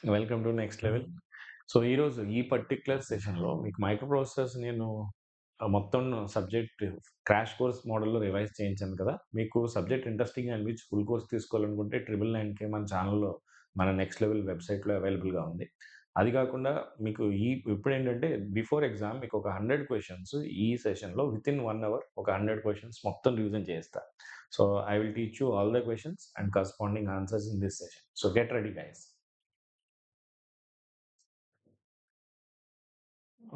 Welcome to next level. So ఈరోజు ఈ particular సెషన్లో మీకు మైక్రో ప్రాసెసర్స్ నేను మొత్తం సబ్జెక్ట్ క్రాష్ కోర్స్ మోడల్లో రివైజ్ చేయించాను కదా. మీకు సబ్జెక్ట్ ఇంట్రెస్టింగ్ అనిపించి ఫుల్ కోర్స్ తీసుకోవాలనుకుంటే 999కే మన ఛానల్లో మన నెక్స్ట్ లెవెల్ వెబ్సైట్లో అవైలబుల్గా ఉంది. అది కాకుండా మీకు ఇప్పుడు ఏంటంటే బిఫోర్ ఎగ్జామ్ మీకు ఒక 100 క్వశ్చన్స్ ఈ సెషన్లో విత్ ఇన్ 1 అవర్ ఒక 100 క్వశ్చన్స్ మొత్తం రివిజన్ చేస్తా. So I will teach you all the questions and corresponding answers in this session. So get ready guys.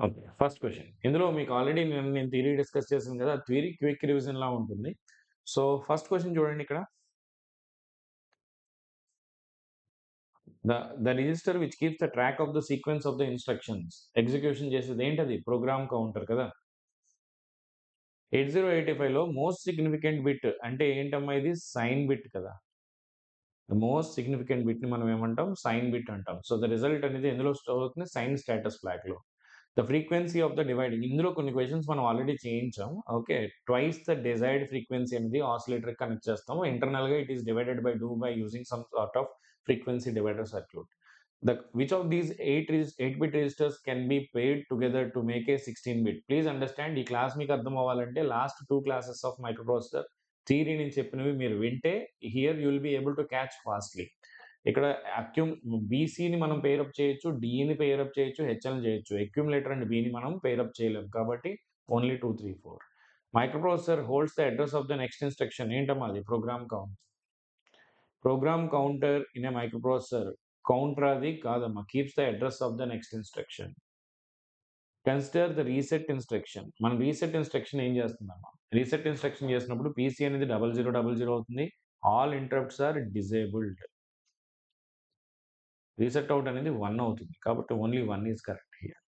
Okay. First question. ఇందులో మీకు ఆల్రెడీ నేను థియరీ డిస్కస్ చేశాను కదా. థియరీ క్విక్ రివిజన్‌లా ఉంటుంది. So, first question చూడండి ఇక్కడ. The the register which keeps the track of the sequence of the instructions. Execution చేసేది ఏంటది? ప్రోగ్రామ్ కౌంటర్ కదా. 8085లో మోస్ట్ సిగ్నిఫికెంట్ బిట్ అంటే ఏంటమ్మా ఇది? సైన్ బిట్ కదా. ద మోస్ట్ సిగ్నిఫికెంట్ బిట్‌ని మనం ఏమంటాం? సైన్ బిట్ అంటాం. సో, ద రిజల్ట్ అనేది ఎందులో స్టోర్ అవుతుంది? సైన్ స్టేటస్ ఫ్లాగ్‌లో. The frequency of the dividing ఇందులో కొన్ని క్వశ్చన్స్ మనం ఆల్రెడీ చేయించాం. Okay. Twice the desired frequency అనేది ఆసిలేటర్ కనెక్ట్ చేస్తాము. ఇంటర్నల్‌గా it is divided by by using some sort of frequency divider circuit. The which of these 8 bit registers can be paired together to make a 16 bit? Please understand, ఈ class మీకు అర్థం అవ్వాలంటే last 2 classes of microprocessor theory నేను చెప్పినవి మీరు వింటే here you will be able to catch fastly. ఇక్కడ బీసీని మనం పేరప్ చేయొచ్చు, డీని పేరప్ చేయొచ్చు, హెచ్ఎల్ని చేయొచ్చు. అక్యుములేటర్ అండ్ బీని మనం పేరప్ చేయలేం కాబట్టి only 2, 3, 4. Microprocessor holds the address of the next instruction. ఏంటమ్మా అది? Program count. Program counter in a microprocessor counter అది కాదమ్మా. Keeps the address of the next instruction. Consider the reset instruction. మనం రీసెట్ ఇన్స్ట్రక్షన్ ఏం చేస్తుందమ్మా? రీసెట్ ఇన్స్ట్రక్షన్ చేసినప్పుడు PC అనేది 0000 అవుతుంది. All interrupts are disabled. Reset out అనేది 1 అవుతుంది కాబట్టి only 1 is correct here.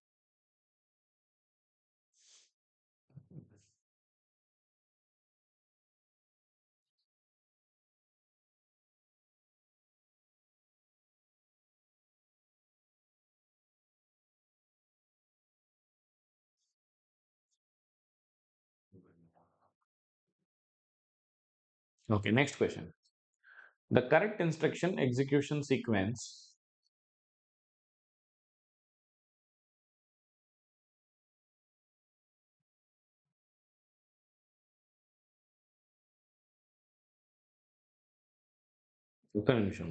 Okay, next question. The correct instruction execution sequence. ఒక్క నిమిషం.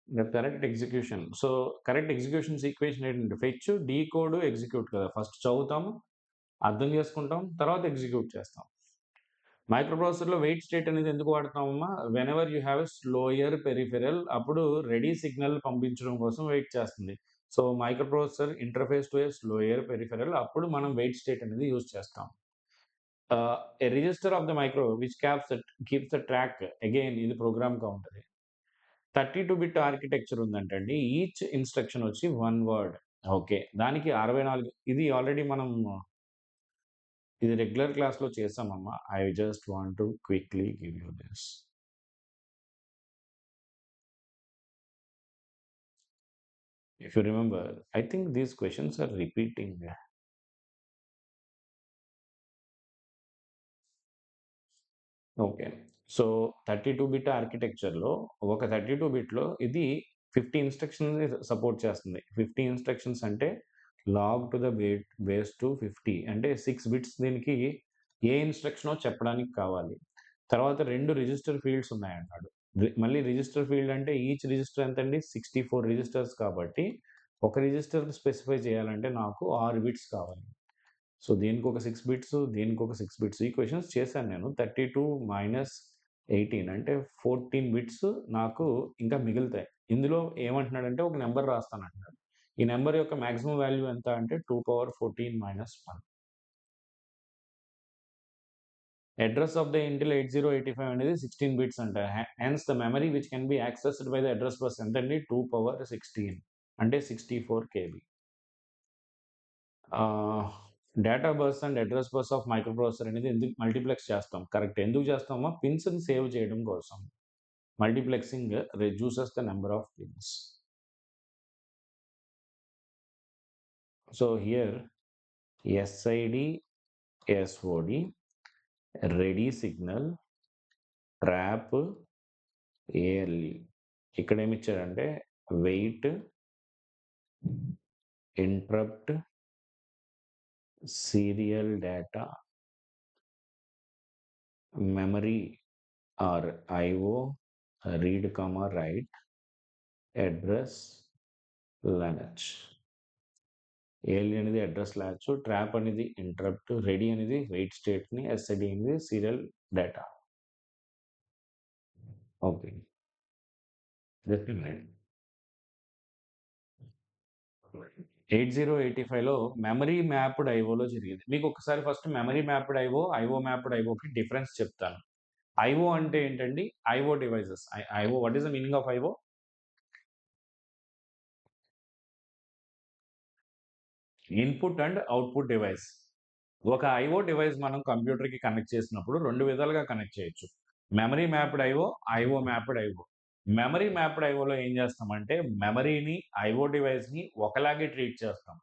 The correct execution. So correct execution sequence ఏంటంటే ఫెచ్, డీకోడ్, ఎగ్జిక్యూట్ కదా. ఫస్ట్ చదువుతాము, అర్థం చేసుకుంటాం, తర్వాత ఎగ్జిక్యూట్ చేస్తాం. మైక్రో ప్రాసెసర్లో వెయిట్ స్టేట్ అనేది ఎందుకు వాడతామమ్మా? Whenever you have a slower peripheral అప్పుడు రెడీ సిగ్నల్ పంపించడం కోసం వెయిట్ చేస్తుంది. So micro processor interface to a slower peripheral అప్పుడు మనం వెయిట్ స్టేట్ అనేది యూజ్ చేస్తాం. A register of the micro which keeps the track, again ఇది program counter. 32-బిట్ ఆర్కిటెక్చర్ ఉందంటండి. ఈచ్ ఇన్స్ట్రక్షన్ వచ్చి 1 వర్డ్. ఓకే. దానికి 64 ఇది ఆల్రెడీ మనం ఇది రెగ్యులర్ క్లాస్‌లో చేసామమ్మా. I just want to quickly give you this. If you remember, I think these questions are repeating. Okay. So 32-బిట్ ఆర్కిటెక్చర్‌లో ఒక 32 బిట్‌లో ఇది 50 ఇన్‌స్ట్రక్షన్స్‌ని సపోర్ట్ చేస్తుంది. 50 ఇన్‌స్ట్రక్షన్స్ అంటే లాగ్ టు ద బేస్ 50 అంటే 6 బిట్స్ దీనికి ఏ ఇన్‌స్ట్రక్షనో చెప్పడానికి కావాలి. తర్వాత 2 రిజిస్టర్ ఫీల్డ్స్ ఉన్నాయన్నాడు. మళ్ళీ రిజిస్టర్ ఫీల్డ్ అంటే ఈచ్ రిజిస్టర్ ఎంతండి? 64 రిజిస్టర్స్ కాబట్టి ఒక రిజిస్టర్ స్పెసిఫై చేయాలంటే నాకు 6 బిట్స్ కావాలి. సో దీనికొక 6 బిట్స్, దీనికొక 6 బిట్స్. ఈ క్వెషన్స్ చేశాను నేను. 32 మైనస్ 18 అంటే 14 బిట్స్ నాకు ఇంకా మిగులుతాయి. ఇందులో ఏమంటున్నాడంటే ఒక నంబర్ రాస్తానంటున్నాడు. ఈ నంబర్ యొక్క మాక్సిమం వాల్యూ ఎంత అంటే 2 power 14 minus 1. Address of the Intel 8085 అనేది 16 బిట్స్ అంట. Hence the memory which can be accessed by the address bus ఎంతండి 2 పవర్ 16 అంటే 64 KB. Data bus and address bus of micro processor అనేది ఎందుకు multiplex చేస్తాం? Correct. ఎందుకు చేస్తామో పిన్స్ని సేవ్ చేయడం కోసం. Multiplexing reduces the number of pins. So here SID, SOD, ready signal, trap, ALE. ఇక్కడ ఏమి ఇచ్చారంటే wait, interrupt, serial data, memory or IO, read comma write, address, latch. ALE అనేది అడ్రస్ లాచ్, ట్రాప్ అనేది interrupt, ready అనేది wait స్టేట్ని, SID అనేది serial data. Okay, just 8085లో memory mapped ఐఓలో జరిగింది. మీకు ఒకసారి first memory mapped IO mapped ఐఓకి డిఫరెన్స్ చెప్తాను. ఐఓ అంటే ఏంటండి? IO devices. IO, what is the meaning of IO? Input and output device. ఒక ఐఓ డివైస్ మనం కంప్యూటర్కి కనెక్ట్ చేసినప్పుడు 2 విధాలుగా కనెక్ట్ చేయొచ్చు. Memory mapped IO, IO mapped IO. Memory mapped ఐఓలో ఏం చేస్తామంటే మెమరీని, ఐఓ డివైస్ని ఒకలాగే ట్రీట్ చేస్తాం.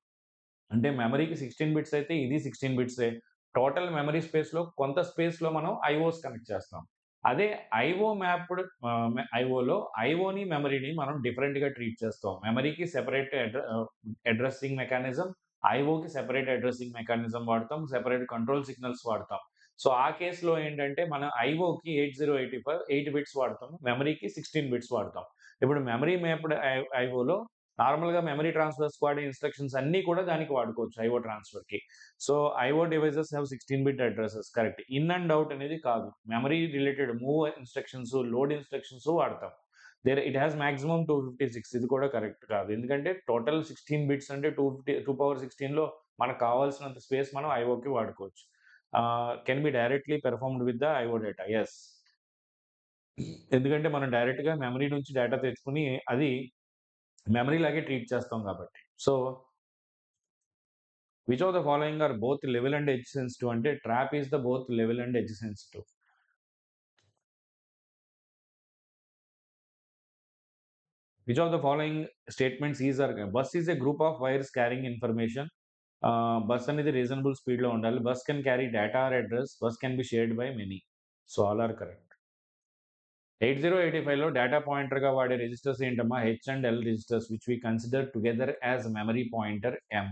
అంటే మెమరీకి 16 బిట్స్ అయితే ఇది 16 బిట్సే. టోటల్ మెమరీ స్పేస్లో కొంత స్పేస్లో మనం ఐఓస్ కనెక్ట్ చేస్తాం. అదే ఐఓ మ్యాప్డ్ ఐఓలో ఐఓని, మెమరీని మనం డిఫరెంట్గా ట్రీట్ చేస్తాం. మెమరీకి సెపరేట్ అడ్రస్సింగ్ మెకానిజం, ఐఓకి సెపరేట్ అడ్రస్సింగ్ మెకానిజం వాడతాం, సెపరేట్ కంట్రోల్ సిగ్నల్స్ వాడతాం. సో ఆ కేసులో ఏంటంటే మనం ఐఓకి 8085 8 బిట్స్ వాడతాం, మెమరీకి 16 బిట్స్ వాడతాం. ఇప్పుడు మెమరీ మ్యాప్డ్ ఐఓలో నార్మల్గా మెమరీ ట్రాన్స్ఫర్స్ వాడే ఇన్స్ట్రక్షన్స్ అన్నీ కూడా దానికి వాడుకోవచ్చు ఐఓ ట్రాన్స్ఫర్కి. So IO devices have 16 bit addresses. Correct. In and out అనేది కాదు, memory related move instructions, load instructions వాడతాం. It has maximum 256. ఇది కూడా కరెక్ట్ కాదు, ఎందుకంటే టోటల్ 16 బిట్స్ అంటే 2 పవర్ 16లో మనకు కావాల్సినంత స్పేస్ మనం ఐఓకి వాడుకోవచ్చు. Can be directly performed with the IO data. Yes, ఎందుకంటే మనం డైరెక్ట్గా మెమరీ నుంచి డేటా తెచ్చుకుని అది మెమరీ లాగే ట్రీట్ చేస్తాం కాబట్టి. So which of the following are both level and edge sensitive అంటే trap is the both level and edge sensitive. Which of the following statements is or bus is a group of wires carrying information. Bus అనేది reasonable స్పీడ్లో ఉండాలి. Bus can carry data or address. Bus can be shared by many. So all are correct. 8085లో data పాయింటర్గా వాడే registers ఏంటమ్మా? H and L registers which we consider together as memory pointer M.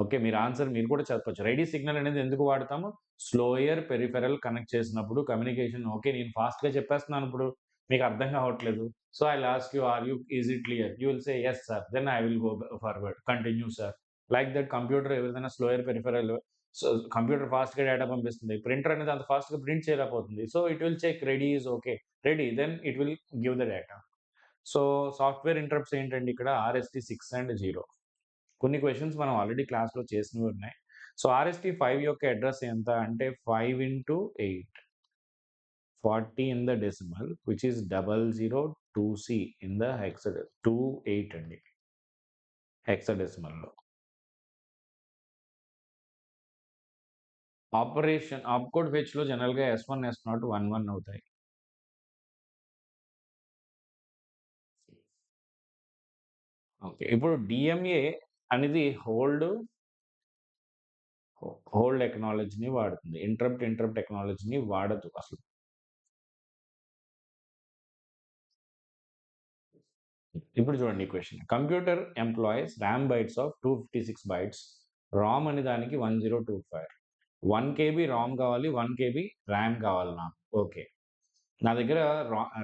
Okay, మీరు answer మీరు కూడా చెప్పొచ్చు. Ready signal అనేది ఎందుకు వాడతాము? స్లోయర్ పెరిఫెరల్ కనెక్ట్ చేసినప్పుడు కమ్యూనికేషన్. ఓకే, నేను ఫాస్ట్గా చెప్పేస్తున్నాను, ఇప్పుడు మీకు అర్థం కావట్లేదు. So I lost you, are you, is it clear? You will say yes sir, then I will go forward, continue sir. Like that computer ఏదైనా స్లోయర్ పెరిఫెరల్, సో కంప్యూటర్ ఫాస్ట్గా డేటా పంపిస్తుంది, ప్రింటర్ అనేది అంత ఫాస్ట్గా print చేయలేకపోతుంది. So it will check ready is okay, ready, then it will give the data. So software interrupts ఏంటండి ఇక్కడ? RST 6 and 0. కొన్ని questions మనం ఆల్రెడీ క్లాస్లో చేసినవి ఉన్నాయి. సో RST 5 యొక్క అడ్రస్ ఎంత అంటే 5 into 8, 40 in the decimal, which is 002C in the hexadecimal, 28 అండి హెక్సాడెసిమల్లో. ఆపరేషన్ ఆప్కోడ్ ఫెచ్లో జనరల్గా S1, S0, 11 అవుతాయి. ఓకే, ఇప్పుడు DMA అనేది హోల్డ్ టెక్నాలజీని వాడుతుంది, ఇంటరప్ట్ టెక్నాలజీని వాడదు అసలు. ఇప్పుడు చూడండి ఈ question. Computer employees RAM bytes of 256 bytes, RAM అనే దానికి 1025. 1 KB రామ్ కావాలి, 1 KB ర్యామ్ కావాలి నాకు. ఓకే, నా దగ్గర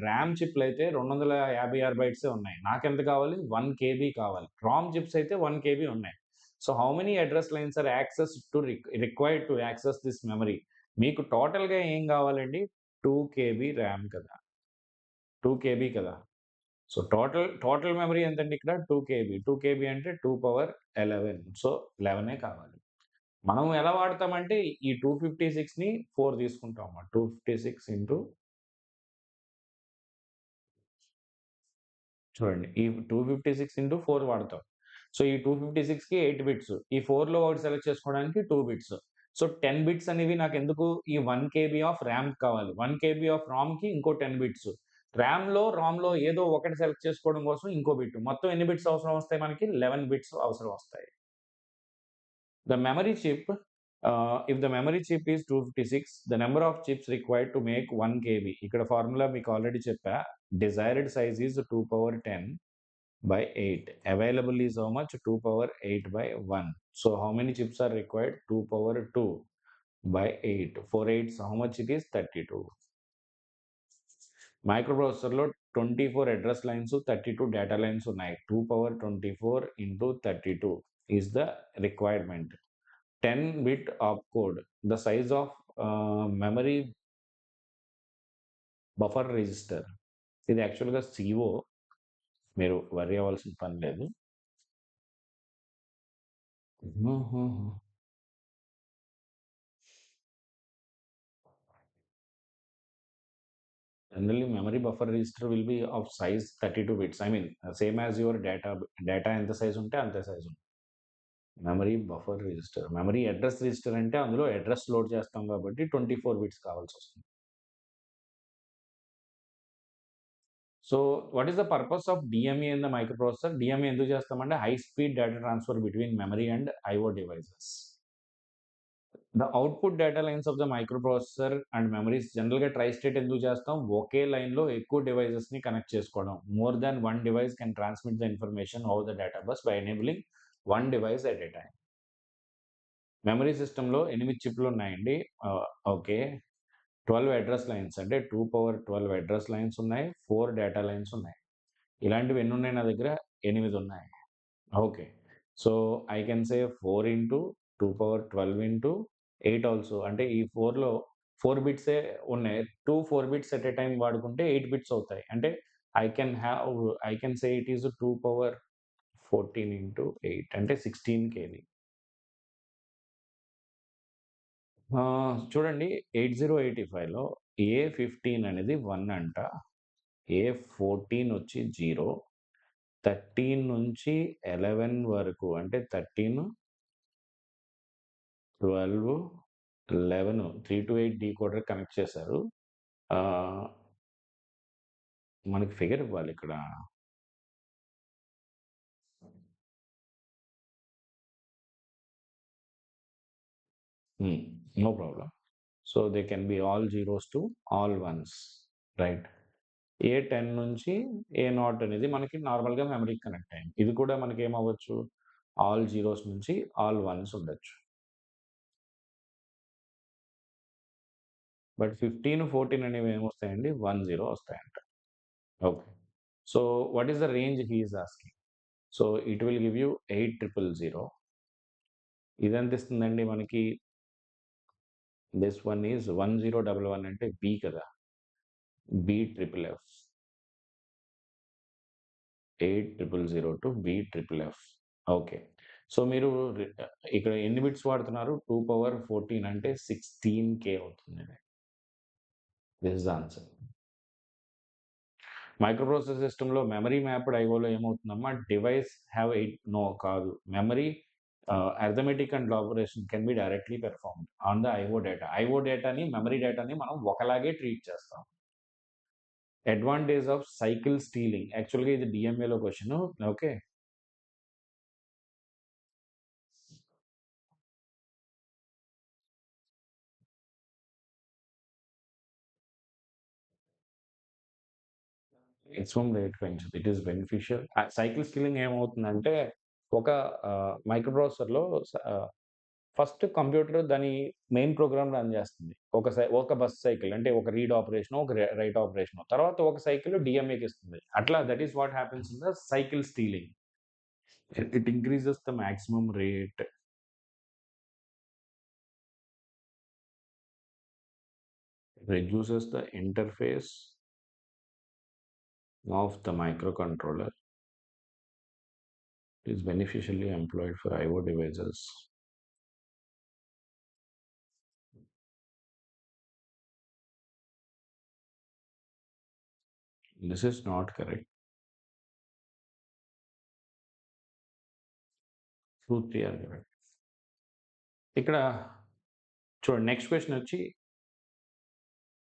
ర్యామ్ చిప్లు అయితే 256 బైట్సే ఉన్నాయి. నాకెంత కావాలి? 1 KB కావాలి. రామ్ చిప్స్ అయితే 1 KB ఉన్నాయి. So how many address lines are access to required to access this memory? మీకు టోటల్గా ఏం కావాలండి? 2 KB ర్యామ్ కదా, 2 KB కదా. సో టోటల్ మెమరీ ఎంతండి ఇక్కడ? 2 KB. 2 KB అంటే 2 పవర్ 11. సో 11 కావాలి. మనం ఎలా వాడతామంటే ఈ 256ని 4 తీసుకుంటాం అన్నమాట. 256 ఇంటూ చూడండి. ఈ 256 ఇంటూ 4 వాడతాం. సో, ఈ 256కి 8 బిట్స్. ఈ 4లో ఒకటి సెలెక్ట్ చేసుకోవడానికి 2 బిట్స్. సో, 10 బిట్స్ అనేవి నాకెందుకు ఈ 1 కేబీ ఆఫ్ ర్యామ్ కావాలి. 1 కేబీ ఆఫ్ రామ్‌కి ఇంకో 10 బిట్స్. రామ్‌లో ఏదో ఒకటి సెలెక్ట్ చేసుకోవడం కోసం ఇంకో బిట్. మొత్తం ఎన్ని బిట్స్ అవసరం వస్తాయి మనకి? 11 బిట్స్ అవసరం వస్తాయి. The memory chip, if the memory chip is 256, the number of chips required to make 1 KB. ఇక్కడ ఫార్ములా మీకు ఆల్రెడీ చెప్పా. Desired size is 2 power 10 by 8. Available is how much? 2 power 8 by 1. So how many chips are required? 2 power 2 by 8. 4 8s, how much it is? 32. మైక్రోప్రాసెసర్లో 24 address lines 32 data lines ఉన్నాయి. 2 power 24 into 32 is the requirement. 10 bit op code. The size of memory buffer register. ఇది యాక్చువల్గా CO, మీరు వరి అవ్వాల్సిన పని లేదు. Generally, memory buffer register will be of size 32 bits. I mean, same as your data ఎంత size ఉంటే అంతే సైజ్ ఉంటుంది. Memory buffer register. Memory address register అంటే అందులో అడ్రస్ లోడ్ చేస్తాం కాబట్టి 24 బిట్స్ కావాల్సి వస్తుంది. So what is the purpose of DMA in the microprocessor? DMA ఎందుకు చేస్తామంటే high speed data transfer between memory and IO devices. The output data lines of the microprocessor and memories జనరల్గా tri state ఎందుకు చేస్తాం? ఒకే లైన్లో ఎక్కువ డివైజెస్ని connect చేసుకోవడం. More than one device can transmit the information over the data bus by enabling one device at a time. Memory సిస్టంలో 8 చిప్లు ఉన్నాయండి. Okay, 12 address lines అంటే 2 power 12 address lines ఉన్నాయి. 4 డేటా లైన్స్ ఉన్నాయి. ఇలాంటివి ఎన్ని ఉన్నాయి నా దగ్గర? 8 ఉన్నాయి. Okay, so I can say 4 into 2 power 12 into 8 also. అంటే ఈ 4లో 4 బిట్సే ఉన్నాయి. 4 బిట్స్ ఎట్ ఎ టైం వాడుకుంటే 8 బిట్స్ అవుతాయి. అంటే I can say it is 2 power 14 into 8 అంటే 16 కేబీ. చూడండి, 8085లో A15 అనేది 1 అంట. A14 వచ్చి 0. 13 నుంచి 11 వరకు అంటే 13, 12, 11 3-8 డీకోడర్ కనెక్ట్ చేశారు. మనకి ఫిగర్ ఇవ్వాలి ఇక్కడ. No problem. So they can be all zeros to all ones, right? A10 నుంచి A0 అనేది మనకి నార్మల్గా మెమరీకి కనెక్ట్ అయింది. ఇది కూడా మనకి ఏమవ్వచ్చు? ఆల్ జీరోస్ నుంచి ఆల్ వన్స్ ఉండొచ్చు. బట్ 15, 14 అనేవి ఏమొస్తాయండి? 1, 0 వస్తాయంట. Okay, so what is the range he is asking? So it will give you 8000. ఇది ఎంత ఇస్తుందండి మనకి? దిస్ వన్ ఈజ్ 1011 అంటే బి కదా, B FFF. 8000 to BFFF. Okay, so మీరు ఇక్కడ ఎన్ని బిట్స్ వాడుతున్నారు? 2 పవర్ 14 అంటే 16K అవుతుంది. This is answer. మైక్రోప్రాసెసర్ సిస్టంలో మెమరీ మ్యాప్డ్ ఐఓలో ఏమవుతుందమ్మా? డివైస్ హ్యావ్ 8 నో కాదు. Memory arithmetic and operation can be directly performed on the IO data. IO డేటాని మెమరీ డేటాని మనం ఒకలాగే ట్రీట్ చేస్తాం. Advantage of cycle stealing. యాక్చువల్గా ఇది డిఎంఏలో క్వశ్చన్. ఓకే, మాక్సిమం రేట్ పెంచుతుంది. It is beneficial. Cycle stealing ఏమవుతుందంటే ఒక మైక్రోప్రాసెసర్లో ఫస్ట్ కంప్యూటర్ దాని మెయిన్ ప్రోగ్రామ్ రన్ చేస్తుంది. ఒక బస్ సైకిల్ అంటే ఒక రీడ్ ఆపరేషన్, ఒక రైట్ ఆపరేషన్, తర్వాత ఒక సైకిల్ డిఎంఏకి ఇస్తుంది. అట్లా that is what happens in the cycle stealing. It increases the maximum rate. Reduces the interface of the microcontroller. Is beneficially employed for IO devices. This is not correct. 2, 3 are correct. ఇక్కడ చూడండి next question వచ్చి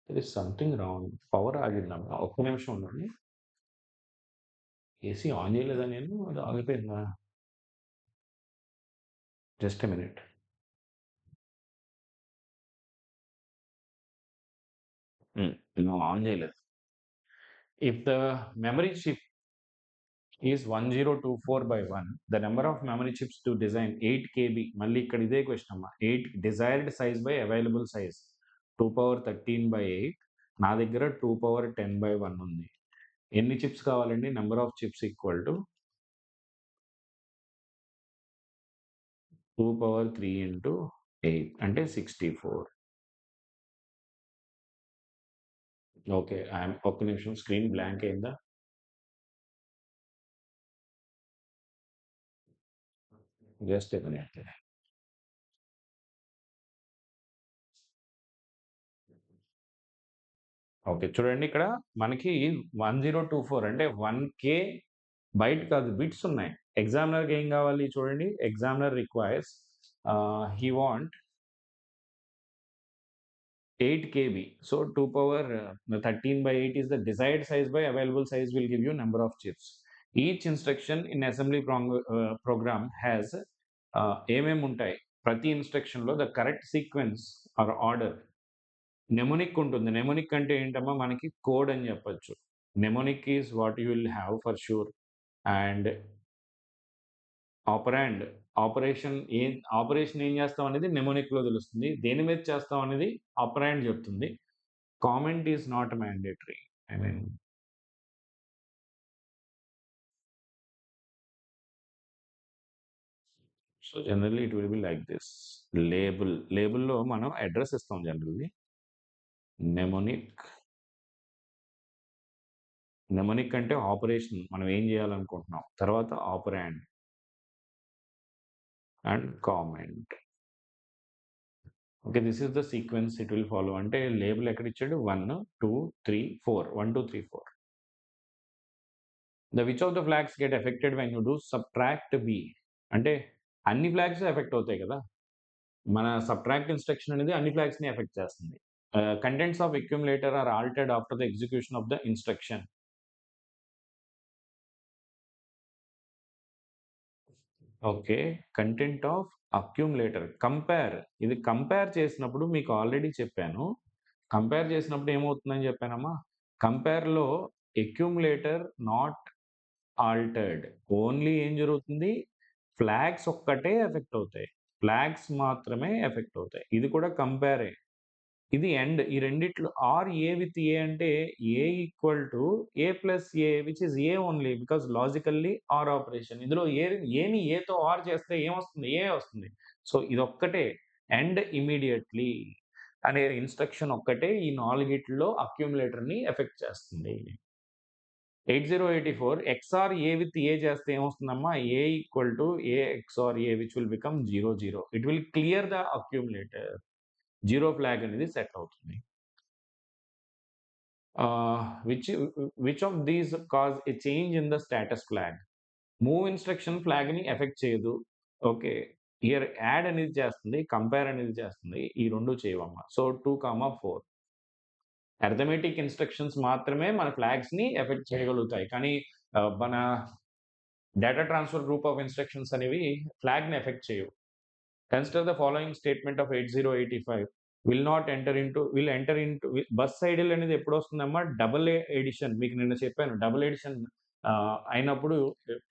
there is something wrong. Power ఆగిందమ్మా. ఒక్క నిమిషం ఉండండి. AC on చేయలేదా నేను? అది ఆగిపోయిందా? Just a minute. నేను ఆన్ చేయలేదు. If the memory chip is 1024/1, the number of memory chips to design 8 KB, మళ్ళీ ఇక్కడ ఇదే క్వశ్చన్ అమ్మా. 8 desired size by available size 2^13/8, నా దగ్గర 2^10/1 ఉంది. ఎన్ని చిప్స్ కావాలండి? Number of chips equal to 2^3 into 8 అంటే 64. ఓకే, ఒక్క నిమిషం, స్క్రీన్ బ్లాంక్ అయిందా? Just a minute. ఓకే, చూడండి ఇక్కడ మనకి 1024 అంటే 1K బైట్ కాదు, బిట్స్ ఉన్నాయి. ఎగ్జామినర్కి ఏం కావాలి చూడండి. Examiner requires he want 8 KB. So 2^13/8 is the desired size by available size will give you number of chips. Each instruction in assembly program has ఏమేమి ఉంటాయి ప్రతి ఇన్స్ట్రక్షన్లో? The correct sequence or order. Mnemonic ఉంటుంది. Mnemonic అంటే ఏంటమ్మా? మనకి code అని చెప్పొచ్చు. Mnemonic is what you will have for sure. And operand, operation ఏం చేస్తాం అనేది నెమోనిక్లో తెలుస్తుంది. దేని మీద చేస్తాం అనేది ఆపరాండ్ చెప్తుంది. Comment is not mandatory. I mean so generally it will be like this. లేబుల్లో మనం అడ్రస్ ఇస్తాం జనరల్లీ. నెమోనిక్ అంటే ఆపరేషన్, మనం ఏం చేయాలనుకుంటున్నాం. తర్వాత operand and comment. Okay, this is the sequence it will follow. అంటే లేబుల్ ఎక్కడ ఇచ్చాడు? 1, 2, 3, 4. 1, 2, 3, 4. The which of the flags get affected when you do subtract B. అంటే అన్ని ఫ్లాగ్స్ ఎఫెక్ట్ అవుతాయి కదా. మన సబ్ట్రాక్ట్ ఇన్స్ట్రక్షన్ అనేది అన్ని ఫ్లాగ్స్ని ఎఫెక్ట్ చేస్తుంది. Contents of accumulator are altered after the execution of the instruction. Okay, content of accumulator. Compare, ఇది కంపేర్ చేసినప్పుడు మీకు ఆల్రెడీ చెప్పాను. కంపేర్ చేసినప్పుడు ఏమవుతుందని చెప్పానమ్మా? కంపేర్లో అక్యుములేటర్ నాట్ ఆల్టర్డ్. ఓన్లీ ఏం జరుగుతుంది? ఫ్లాగ్స్ ఒక్కటే ఎఫెక్ట్ అవుతాయి. ఫ్లాగ్స్ మాత్రమే ఎఫెక్ట్ అవుతాయి. ఇది కూడా కంపేరే. ఇది ఎండ్. ఈ రెండిట్లో ఆర్ ఏ విత్ ఏ అంటే A equal to A plus A which is A only because logically or operation. ఇందులో ఏని ఏతో ఆర్ చేస్తే ఏమొస్తుంది? ఏ వస్తుంది. సో ఇదొక్కటే ఎండ్ ఇమీడియట్లీ అనే ఇన్స్ట్రక్షన్ ఒక్కటే ఈ నాలుగిట్లో అక్యుములేటర్ని ఎఫెక్ట్ చేస్తుంది. 8084 XOR A with A చేస్తే ఏమొస్తుందమ్మా? A equal to A XOR A which will become 0, 0. It will clear the accumulator. 0 flag అనేది సెట్ అవుతుంది. Which of these cause a change in the status flag? Move instruction ఫ్లాగ్ని effect చేయదు. Okay, here add అనేది చేస్తుంది, compare అనేది చేస్తుంది. ఈ రెండు చేయవమ్మా. సో 2, 4 అర్థమెటిక్ ఇన్స్ట్రక్షన్స్ మాత్రమే మన ఫ్లాగ్స్ని ఎఫెక్ట్ చేయగలుగుతాయి. కానీ మన data transfer group of instructions అనేవి ఫ్లాగ్ని ఎఫెక్ట్ చేయవు. Consider the following statement of 8085 will enter into bus idle అనేది ఎప్పుడు వస్తుందమ్మా? Double addition. మీకు నిన్న చెప్పాను, డబుల్ ఎడిషన్ అయినప్పుడు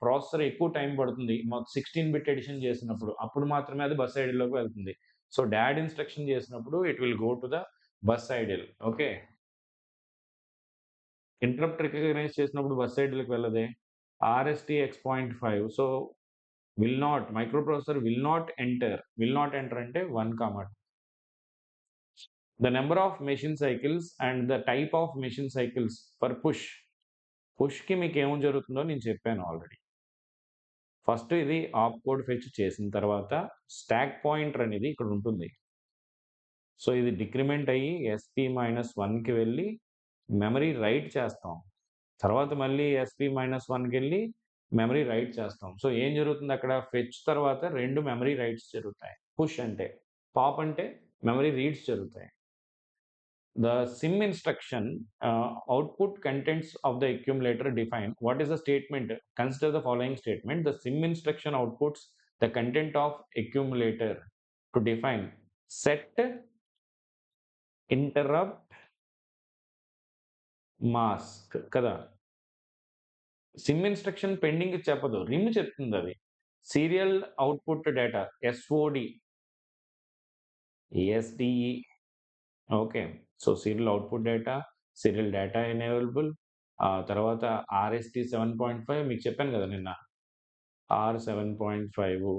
ప్రాసెసర్ ఎక్కువ టైం పడుతుంది. 16-bit ఎడిషన్ చేసినప్పుడు అప్పుడు మాత్రమే అది బస్ ఐడిల్లోకి వెళ్తుంది. సో డాడ్ ఇన్స్ట్రక్షన్ చేసినప్పుడు it will go to the bus idle. Okay, interrupt recognize చేసినప్పుడు బస్ ఐడిల్కి వెళ్ళదే. RST X.5. So microprocessor will not enter అంటే 1, the number of machine cycles and the type of machine cycles for పుష్కి మీకు ఏమో జరుగుతుందో నేను చెప్పాను ఆల్రెడీ. ఫస్ట్ ఇది ఆప్ కోడ్ ఫెచ్ చేసిన తర్వాత స్టాక్ పాయింటర్ అనేది ఇక్కడ ఉంటుంది. సో ఇది డిక్రిమెంట్ అయ్యి SP-1కి వెళ్ళి మెమరీ రైట్ చేస్తాం. తర్వాత మళ్ళీ SP-1కెళ్ళి మెమరీ రైట్ చేస్తాం. సో, ఏం జరుగుతుంది అక్కడ ఫెచ్ తర్వాత 2 మెమరీ రైట్స్ జరుగుతాయి. పుష్ అంటే. పాప్ అంటే మెమరీ రీడ్స్ జరుగుతాయి. The sim instruction output contents of the accumulator define what is the statement. Consider the following statement. The sim instruction outputs the content of accumulator to define set interrupt mask కదా. SIM instruction pending చెప్పదు, RIM చెప్తుంది అది. Serial output data SOD ASDE. Okay. So, serial output data, serial data enableable, తర్వాత RST 7.5 మీకు చెప్పాను కదా నిన్న. R7.5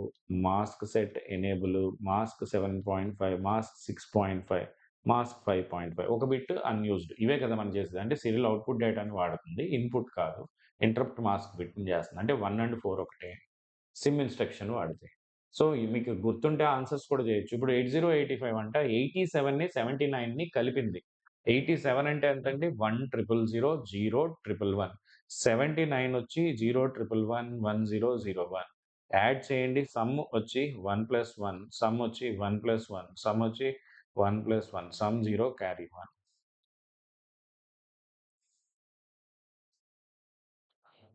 mask set enable, mask 7.5, mask 6.5, mask 5.5, ఒక బిట్ అన్యూజ్డ్. ఇవే కదా మనం చేసేది. అంటే సీరియల్ అవుట్పుట్ డేటాని వాడుతుంది, ఇన్పుట్ కాదు. ఇంటరప్ట్ మాస్క్ బిట్‌ని చేస్తుంది. అంటే 1 అండ్ 4 ఒకటే. సిమ్ ఇన్స్ట్రక్షన్ వాడితే. సో, మీకు గుర్తుంటే ఆన్సర్స్ కూడా చేయొచ్చు. ఇప్పుడు 8085 అంట 87ని 79ని కలిపింది. 87 అంటే ఎంతండి? 1000, 0111. 79 వచ్చి 0111, 1001. యాడ్ చేయండి. సమ్ వచ్చి 1+1, సమ్ వచ్చి 1+1, సమ్ వచ్చి 1+1, some 0 carry 1.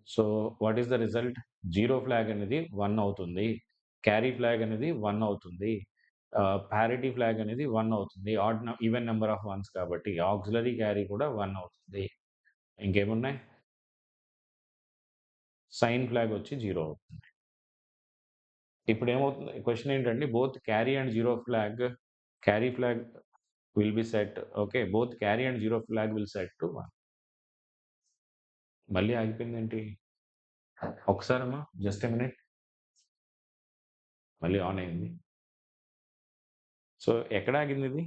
So, what is the result? 0 flag అనేది 1 అవుతుంది. క్యారీ ఫ్లాగ్ అనేది 1 అవుతుంది. పారిటీ ఫ్లాగ్ అనేది 1 అవుతుంది. ఈవెన్ నంబర్ ఆఫ్ వన్స్ కాబట్టి. ఆక్సిలరీ క్యారీ కూడా 1 అవుతుంది. ఇంకేమున్నాయి? సైన్ ఫ్లాగ్ వచ్చి 0 అవుతుంది. ఇప్పుడేమవుతుంది? క్వెషన్ ఏంటంటే both carry and 0 flag, carry flag will be set. Okay. Both carry and 0 flag will set to 1. మళ్ళీ ఆగిపోయిందేంటి? ఒకసారమ్మా జస్ట్ ఎ మినిట్. మళ్ళీ ఆన్ అయింది. సో, ఎక్కడ ఆగిందిది?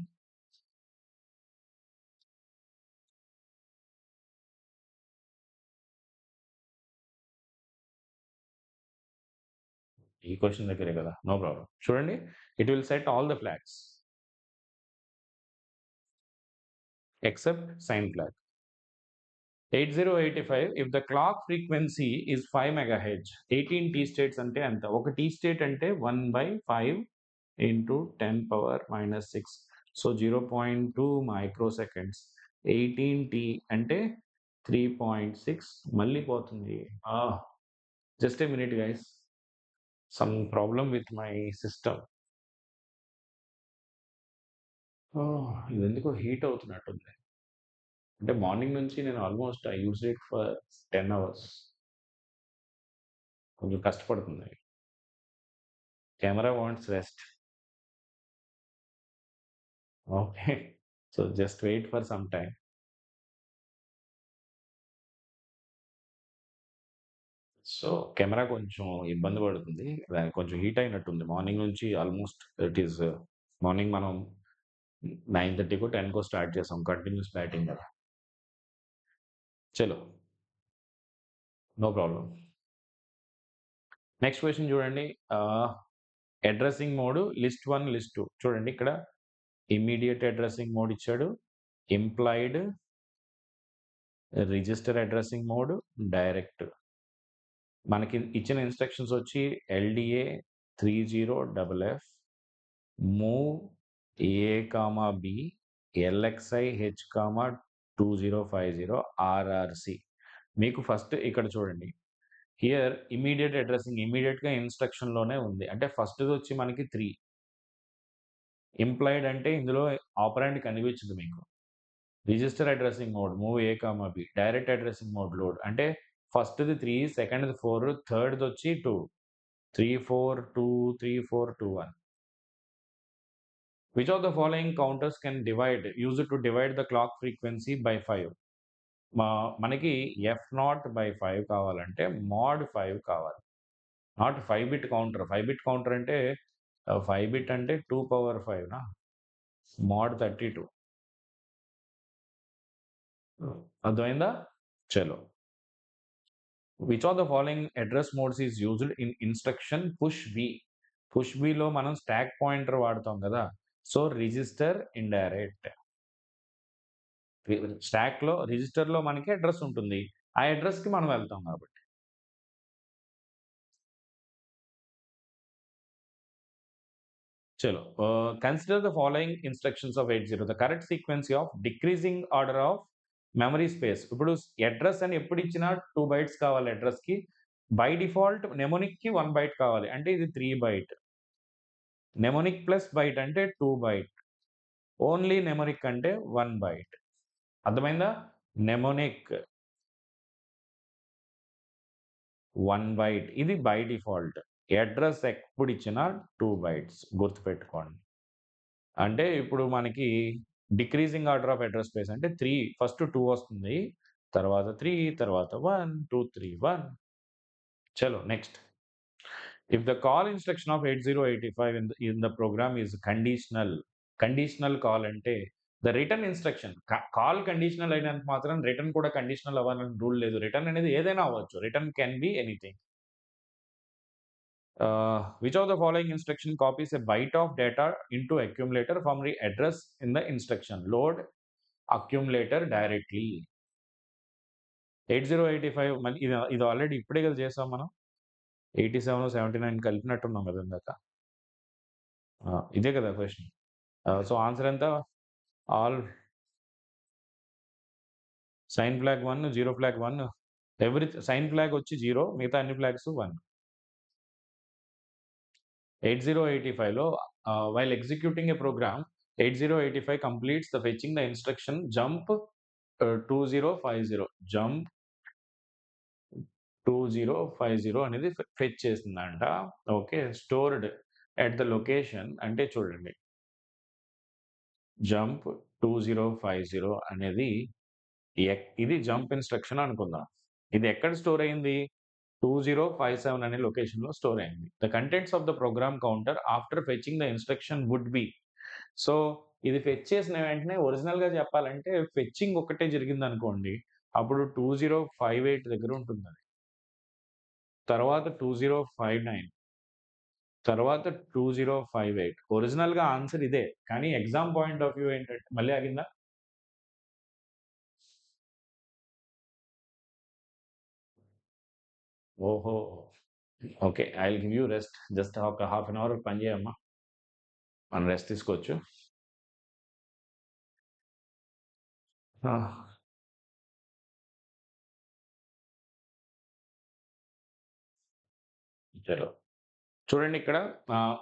ఈ క్వెషన్ దగ్గరే కదా. No problem. చూడండి, it will set all the flags except sign flag. 8085 if the clock frequency is 5 megahertz, 18 T states అంటే ఎంత? ఒక టీ స్టేట్ అంటే 1/5 ఇంటూ 10⁻⁻6. సో, 0.2 మైక్రో సెకండ్స్. 18 టీ అంటే 3.6 మళ్ళీ పోతుంది. Just a minute guys. Some problem with my system. ఇదెందుకో heat అవుతున్నట్టుంది. అంటే మార్నింగ్ నుంచి నేను almost I used it for 10 hours. కొంచెం కష్టపడుతుంది. Camera wants rest. Okay. So, just wait for some time. So, camera కొంచెం ఇబ్బంది పడుతుంది. దానికి కొంచెం హీట్ అయినట్టుంది. మార్నింగ్ నుంచి ఆల్మోస్ట్ ఇట్ ఈస్ మార్నింగ్ మనం 9:30కో, 10కో స్టార్ట్ చేసాం. కంటిన్యూస్ బ్యాటింగ్ కదా. చలో. No problem. నెక్స్ట్ క్వెషన్ చూడండి. Addressing mode list 1, list 2. చూడండి ఇక్కడ ఇమ్మీడియేట్ అడ్రెసింగ్ మోడ్ ఇచ్చాడు. Implied, register addressing mode, direct. మనకి ఇచ్చిన ఇన్స్ట్రక్షన్స్ వచ్చి LDA 30FF, move A, B, LXI H, 2050 RRC. మీకు ఫస్ట్ ఇక్కడ చూడండి. హియర్ ఇమ్మీడియేట్ అడ్రెసింగ్ ఇమ్మీడియేట్‌గా ఇన్స్ట్రక్షన్‌లోనే ఉంది. అంటే ఫస్ట్‌ది వచ్చి మనకి 3. ఇంప్లాయిడ్ అంటే ఇందులో ఆపరెండ్ కనిపించదు మీకు. Register addressing mode move A, B. Direct addressing mode load అంటే ఫస్ట్‌ది 3, సెకండ్‌ది 4, థర్డ్‌ది వచ్చి 2. 3, 4, 2, 3, 4, 2, 1. Which of the following counters can use it to divide the clock frequency by 5? మనకి F0/5 కావాలంటే mod 5 కావాలి. Not 5 bit counter. 5 bit counter అంటే 5 bit అంటే 2^5 నా? mod 32. అర్థమైందా? చలో. Which of the following address modes is used in instruction push B? Push Bలో మనం స్టాక్ పాయింటర్ వాడతాం కదా. So, register indirect. స్టాక్‌లో రిజిస్టర్‌లో మనకి అడ్రెస్ ఉంటుంది. ఆ అడ్రస్‌కి మనం వెళ్తాం కాబట్టి. చలో consider the following instructions of 80. The correct sequence of decreasing order of memory space. ఇప్పుడు అడ్రస్ అని ఎప్పుడిచ్చినా 2 బైట్స్ కావాలి అడ్రస్‌కి. బై డిఫాల్ట్ నెమోనిక్‌కి 1 బైట్ కావాలి. అంటే ఇది 3 బైట్. నెమోనిక్ ప్లస్ బైట్ అంటే 2 బైట్. ఓన్లీ నెమోనిక్ అంటే 1 బైట్. అర్థమైందా? నెమోనిక్ 1 బైట్. ఇది బై డిఫాల్ట్. అడ్రస్ ఎప్పుడిచ్చినా 2 బైట్స్ గుర్తుపెట్టుకోండి. అంటే ఇప్పుడు మనకి decreasing order of address space అంటే 3 ఫస్ట్ 2 వస్తుంది. తర్వాత 3 తర్వాత 1 2 3 1. చలో next. If the call instruction of 8085 in the program is conditional call అంటే the return instruction call conditional అయినంత మాత్రాన రిటర్న్ కూడా కండిషనల్ అవ్వాలని రూల్ లేదు. రిటర్న్ అనేది ఏదైనా అవ్వచ్చు. Return can be anything. Which of the following instruction copies a byte of data into accumulator from the address in the instruction? Load accumulator directly. 8085 మళ్ళీ ఇది ఆల్రెడీ ఇప్పుడే కదా చేసాం మనం. 87, 79 కలిపినట్టున్నాం కదా ఇందాక. ఇదే కదా క్వెషన్. సో ఆన్సర్ ఎంత? All sign flag 1, zero flag 1. Sign flag వచ్చి 0, మిగతా అన్ని ఫ్లాగ్స్ 1. 8085లో while executing a program, 8085 completes the fetching the instruction jump 2050. Jump 2050 అనేది ఫెచ్ చేసిందంట. Okay. Stored at the location అంటే చూడండి. జంప్ 2050 అనేది ఇది జంప్ ఇన్‌స్ట్రక్షన్ అనుకుందాం. ఇది ఎక్కడ స్టోర్ అయింది? 2057 అనే లొకేషన్‌లో స్టోర్ అయింది. The contents of the program counter after fetching the instruction would be. So, ఇది ఫెచ్ చేసిన వెంటనే ఒరిజినల్‌గా చెప్పాలంటే ఫెచింగ్ ఒక్కటే జరిగిందనుకోండి. అప్పుడు 2058 దగ్గర ఉంటుందది. తర్వాత 2059, తర్వాత 2058. ఒరిజినల్‌గా ఆన్సర్ ఇదే. కానీ ఎగ్జామ్ పాయింట్ ఆఫ్ వ్యూ ఏంటంటే మళ్ళీ ఆగిందా? ఓహో! Okay. I will give you rest. Just ఒక హాఫ్ అన్ అవర్ పని చేయమ్మా. మనం రెస్ట్ తీసుకోవచ్చు. ఆ! చలో. చూడండి ఇక్కడ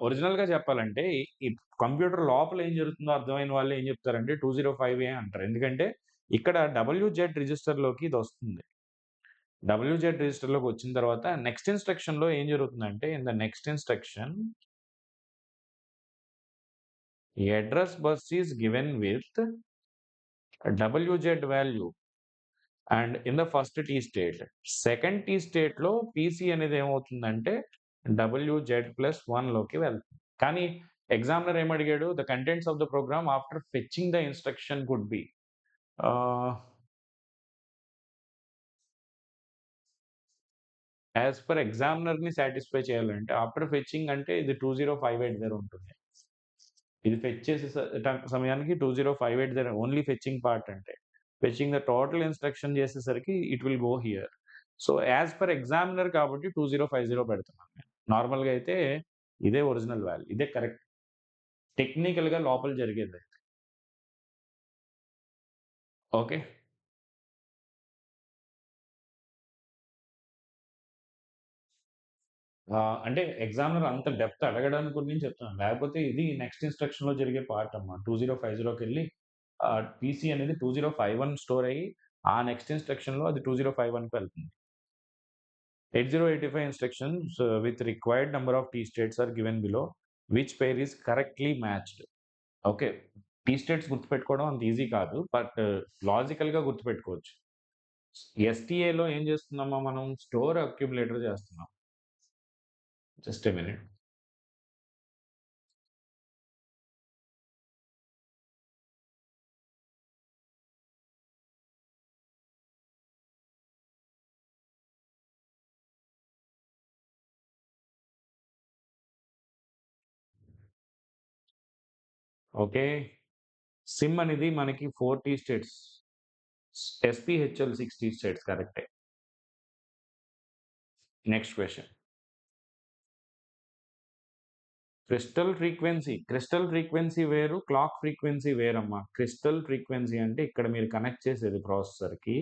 ఒరిజినల్‌గా చెప్పాలంటే ఈ కంప్యూటర్ లోపల ఏం జరుగుతుందో అర్థమైన వాళ్ళు ఏం చెప్తారంటే 205 అంటారు. ఎందుకంటే ఇక్కడ డబ్ల్యూజెడ్ రిజిస్టర్‌లోకి ఇదొస్తుంది. డబ్ల్యూజెడ్ రిజిస్టర్‌లోకి వచ్చిన తర్వాత నెక్స్ట్ ఇన్‌స్ట్రక్షన్‌లో ఏం జరుగుతుందంటే in the next instruction address bus is given with WZ value and in the first T state. Second T స్టేట్‌లో పీసీ అనేది ఏమవుతుందంటే WZ+1 లోకి వెళ్తుంది. కానీ ఎగ్జామినర్ ఏమడిగాడు? The contents of the program after fetching the instruction could be. Ah, as per ఎగ్జామినర్‌ని satisfy చేయాలంటే after fetching అంటే ఇది 2058 దగ్గర ఉంటుంది. ఇది ఫెచ్ చేసే సమయానికి 2058 దగ్గర ఓన్లీ ఫెచింగ్ పార్ట్ అంటే. ఫెచింగ్ ద టోటల్ ఇన్‌స్ట్రక్షన్ చేసేసరికి it will go here. So, as per examiner కాబట్టి 2050 పెడుతున్నాను నేను. నార్మల్‌గా అయితే ఇదే ఒరిజినల్ వాల్యూ. ఇదే కరెక్ట్. టెక్నికల్‌గా లోపల జరిగేది. ఓకే. అంటే ఎగ్జామినర్ అంత డెప్త్ అడగడానికి గురించి చెప్తున్నాను. లేకపోతే ఇది నెక్స్ట్ ఇన్‌స్ట్రక్షన్‌లో జరిగే పార్ట్ అమ్మా. 2050లోకెళ్ళి పీసీ అనేది 2051 స్టోర్ అయ్యి, ఆ నెక్స్ట్ ఇన్‌స్ట్రక్షన్‌లో అది 2051కి వెళ్తుంది. 8085 instructions with required number of T states are given below. Which pair is correctly matched? Okay. T states గుర్తుపెట్టుకోవడం అంత ఈజీ కాదు. బట్ లాజికల్‌గా గుర్తుపెట్టుకోవచ్చు. ఎస్‌టీఏలో ఏం చేస్తున్నామా మనం? స్టోర్ అక్యుములేటర్ చేస్తున్నాం. Just a minute. Okay. SIM అనేది మనకి 4 టీ స్టేట్స్. ఎస్‌పీహెచ్ఎల్ 6 టీ స్టేట్స్ కరెక్టే. Next question. క్రిస్టల్ ఫ్రీక్వెన్సీ వేరు, క్లాక్ ఫ్రీక్వెన్సీ వేరమ్మా. క్రిస్టల్ ఫ్రీక్వెన్సీ అంటే ఇక్కడ మీరు కనెక్ట్ చేసేది ప్రాసెసర్కి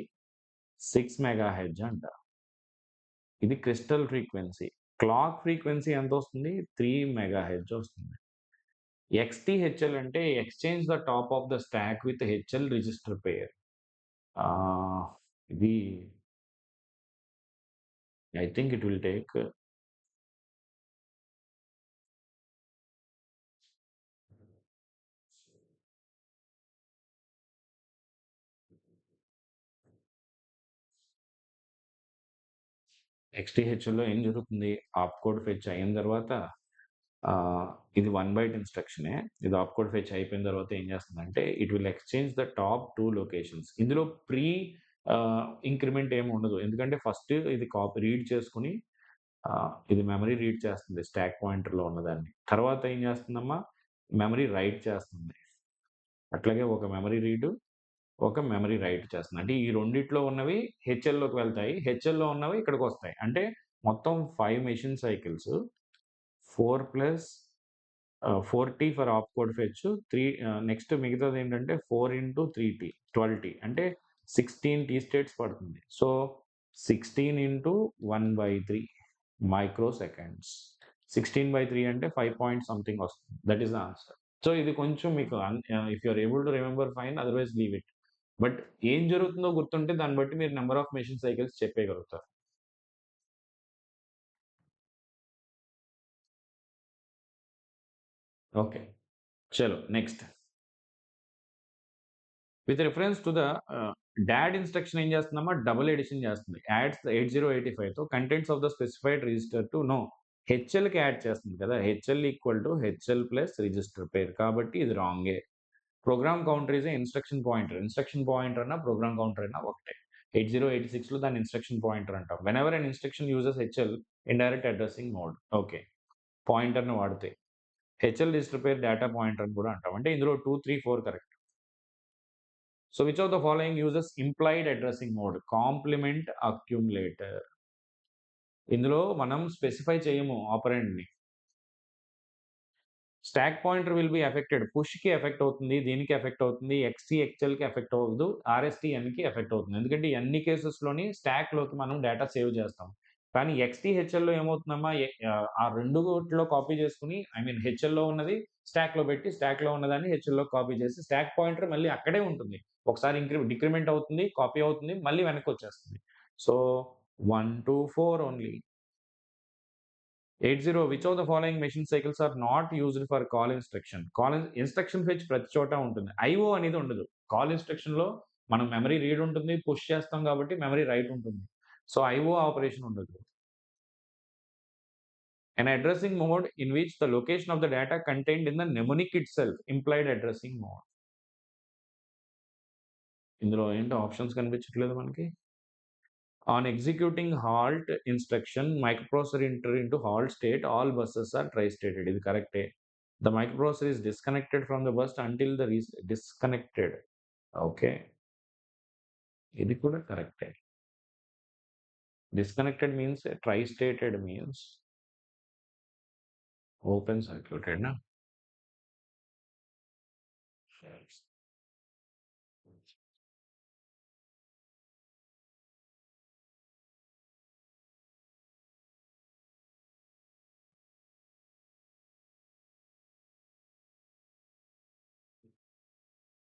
6 మెగాహెర్ట్జ్ అంట. ఇది క్రిస్టల్ ఫ్రీక్వెన్సీ. క్లాక్ ఫ్రీక్వెన్సీ ఎంత వస్తుంది? 3 మెగాహెర్ట్జ్ వస్తుంది. XTHL అంటే exchange the top of the stack with HL register pair. ఇది I think it will take XTHLలో ఏం జరుగుతుంది? ఆప్కోడ్ ఫెచ్ అయిన తర్వాత ఇది 1 బైట్ ఇన్స్ట్రక్షనే. ఇది ఆప్కోడ్ ఫెచ్ అయిపోయిన తర్వాత ఏం చేస్తుందంటే it will exchange the top 2 locations. ఇందులో ఇంక్రిమెంట్ ఏమి ఉండదు. ఎందుకంటే ఫస్ట్ ఇది కాపీ రీడ్ చేసుకొని ఇది మెమరీ రీడ్ చేస్తుంది స్టాక్ పాయింటర్‌లో ఉన్నదాన్ని. తర్వాత ఏం చేస్తుందమ్మా? మెమరీ రైట్ చేస్తుంది. అట్లాగే ఒక మెమరీ రీడ్, ఒక మెమరీ రైట్ చేస్తుంది. అంటే ఈ రెండిట్లో ఉన్నవి హెచ్ఎల్‌లోకి వెళ్తాయి. హెచ్ఎల్‌లో ఉన్నవి ఇక్కడికొస్తాయి. అంటే మొత్తం 5 machine cycles 4 plus 4T for opcode fetch. Next మిగతాదేంటంటే 4 ఇంటూ 3T 12T అంటే 16 టీ స్టేట్స్ పడుతుంది. So 16 into 1/3 microseconds. 16/3 అంటే 5 పాయింట్ సంథింగ్ వస్తుంది. That is the answer. So ఇది కొంచెం మీకు if you are able to remember fine, otherwise leave it. But ఏం జరుగుతుందో గుర్తుంటే దాన్ని బట్టి మీరు నంబర్ ఆఫ్ మెషిన్ సైకిల్స్ చెప్పేయగలుగుతారు. ఓకే. చలో next. With reference to the DAD instruction ఏం చేస్తుందమ్మా? డబుల్ ఎడిషన్ చేస్తుంది. యాడ్స్ 8085తో contents of the specified register to నో. హెచ్ఎల్‌కి యాడ్ చేస్తుంది కదా! HL equal to HL plus register pair. కాబట్టి ఇది రాంగే. Program counter is a instruction pointer. Instruction pointer అన్నా, ప్రోగ్రామ్ కౌంటర్ అయినా ఒకటే. 8086లో దాన్ని ఇన్‌స్ట్రక్షన్ పాయింటర్ అంటాం. Whenever an instruction uses HL indirect addressing mode. Okay. పాయింటర్‌ని వాడితే. HL register pair data pointer అని కూడా అంటాం. అంటే ఇందులో 2, 3, 4 correct. So which of the following uses implied addressing mode? Complement accumulator. ఇందులో మనం స్పెసిఫై చేయము ఆపరెండ్‌ని. Stack pointer will be affected. పుష్‌కి ఎఫెక్ట్ అవుతుంది. దీనికి ఎఫెక్ట్ అవుతుంది. ఎక్స్‌టీఎక్స్ఎల్‌కి ఎఫెక్ట్ అవ్వదు. ఆర్ఎస్‌టీఎన్‌కి ఎఫెక్ట్ అవుతుంది. ఎందుకంటే ఈ అన్ని కేసెస్‌లోని స్టాక్‌లోకి మనం డేటా సేవ్ చేస్తాం. కానీ ఎక్స్‌టీహెచ్ఎల్‌లో ఏమవుతుందమ్మా? ఆ రెండుట్లో కాపీ చేసుకొని ఐ మీన్ హెచ్ఎల్‌లో ఉన్నది స్టాక్‌లో పెట్టి, స్టాక్‌లో ఉన్నదాన్ని హెచ్ఎల్‌లోకి కాపీ చేసి స్టాక్ పాయింటర్ మళ్ళీ అక్కడే ఉంటుంది. ఒకసారి డిక్రిమెంట్ అవుతుంది, కాపీ అవుతుంది, మళ్ళీ వెనక్కొచ్చేస్తుంది. So 1, 2, 4 only. 80 which of the following machine cycles are not used for call instruction? Instruction fetch ప్రతి చోట ఉంటుంది. ఐఓ అనేది ఉండదు. కాల్ ఇన్‌స్ట్రక్షన్‌లో మనం మెమరీ రీడ్ ఉంటుంది, పుష్ చేస్తాం కాబట్టి మెమరీ రైట్ ఉంటుంది. సో ఐఓ ఆపరేషన్ ఉండదు. An addressing mode in which the location of the data contained in the mnemonic itself, implied addressing mode. ఇందులో ఏంటి ఆప్షన్స్ కనిపించట్లేదు మనకి. On executing halt instruction, microprocessor enter into halt state, all buses are tri-stated. ఇది కరెక్టే. The microprocessor is disconnected from the bus until the disconnected. Okay. ఇది కూడా కరెక్టే. Disconnected means tri-stated means open circuited na.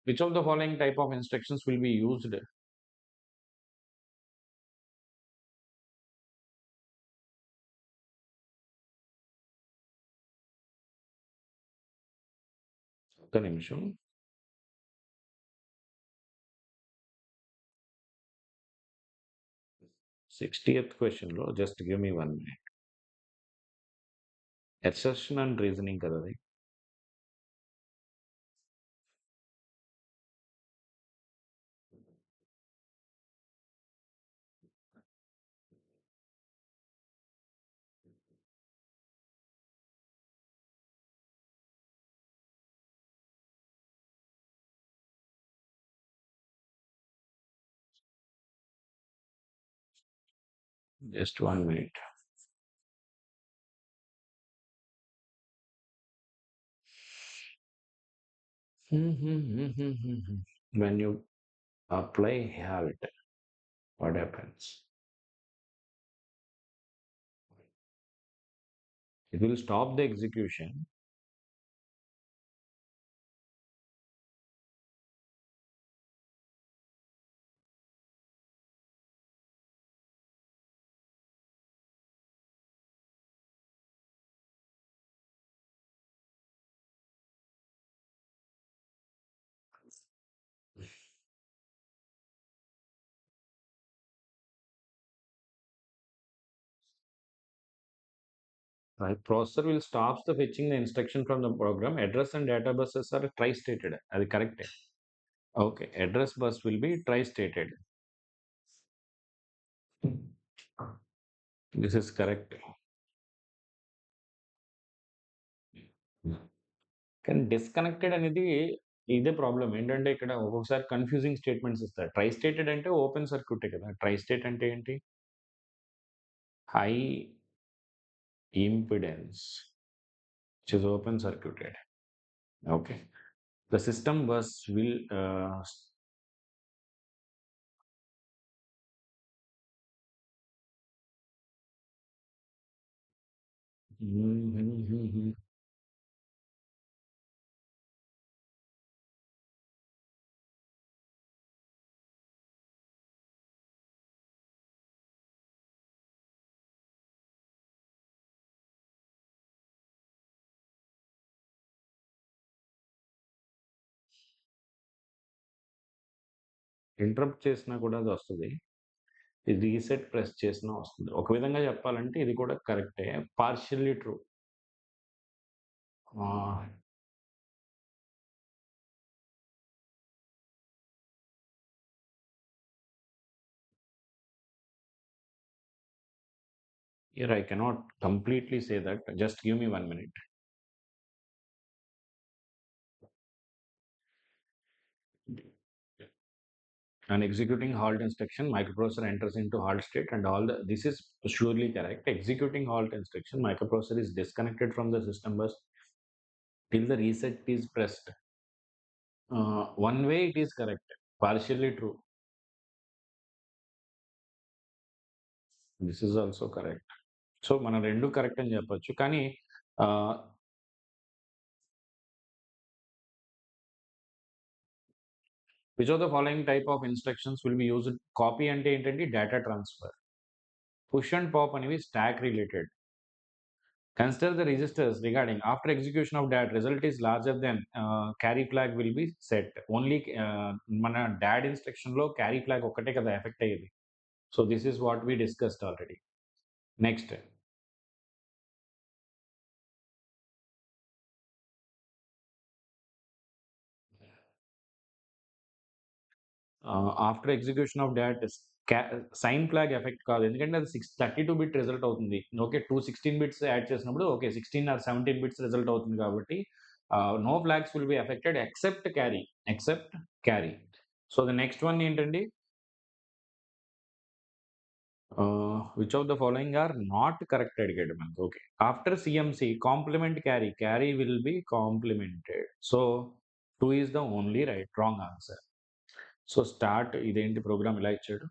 Which of the following type of instructions will be used? ఒక్క నిమిషం. 60th క్వెషన్‌లో just give me 1 minute. Assertion and reasoning కదా అది. Just 1 minute. When you apply halt, what happens? It will stop the execution. Right. Processor will stop the fetching the instruction from the program. Address and data buses are tri-stated. That is correct. Okay. Address bus will be tri-stated. This is correct. కానీ disconnected అనేది ఇదే problem ఏంటంటే ఇక్కడ ఒక్కొక్కసారి confusing statements ఇస్తారు. Try stated అంటే open సర్క్యూటే కదా! Tri state అంటే ఏంటి? High impedance which is open circuited. Okay. The system bus will interrupt చేసినా కూడా అది వస్తది. రీసెట్ ప్రెస్ చేసినా వస్తుంది. ఒక విధంగా చెప్పాలంటే ఇది కూడా కరెక్టే. Partially true. Ah, here I cannot completely say that. Just give me 1 minute. And executing halt instruction, microprocessor enters into halt state and all the this is surely correct. Executing halt instruction, microprocessor is disconnected from the system bus till the reset is pressed. One way it is correct, partially true. This is also correct. So మనం 2 correct అని చెప్పొచ్చు. కానీ ah, which of the following type of instructions will be used? Copy అంటే ఏంటండి? Data transfer. Push and pop అనేవి stack related. Consider the registers regarding after execution of that result is larger than carry flag will be set. Only మన DAD instruction లో carry flag ఒక్కటే కదా affect అయ్యేది. So this is what we discussed already. Next after execution of DAD sign flag affect కాదు, ఎందుకంటే అది 32 bit result అవుతుంది. Okay, 216 bits add చేసినప్పుడు ఓకే 16 ఆర్ 17 బిట్స్ రిజల్ట్ అవుతుంది కాబట్టి no flags will be affected except carry. Except carry. So the next one ఏంటండి? Which of the following are not correct అడిగాడు మనకు. Okay. After CMC complement carry, carry will be complemented. So 2 is the only wrong answer. So start. ఇదేంటి program ఇలా ఇచ్చాడు?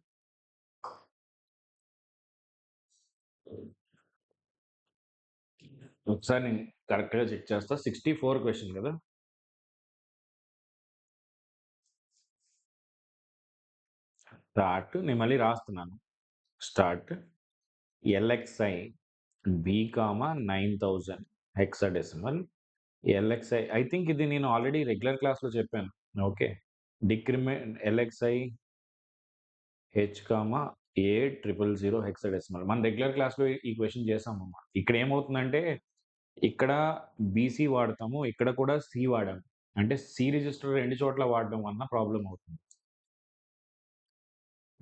ఒకసారి నేను కరెక్ట్‌గా check చేస్తా. 64 క్వెషన్ కదా! స్టార్ట్. నేను మళ్ళీ రాస్తున్నాను. Start LXI B, 9000 hexadecimal. LXI I think ఇది నేను ఆల్రెడీ రెగ్యులర్ క్లాస్‌లో చెప్పాను. Okay. Decrement LXI H comma A 000 hexadecimal. మనం రెగ్యులర్ క్లాస్‌లో ఈ క్వెషన్ చేసామమ్మ. ఇక్కడ ఏమవుతుందంటే ఇక్కడ బీసీ వాడతాము. ఇక్కడ కూడా సి వాడాము. అంటే సి రిజిస్టర్ 2 చోట్ల వాడడం వలన ప్రాబ్లమ్ అవుతుంది.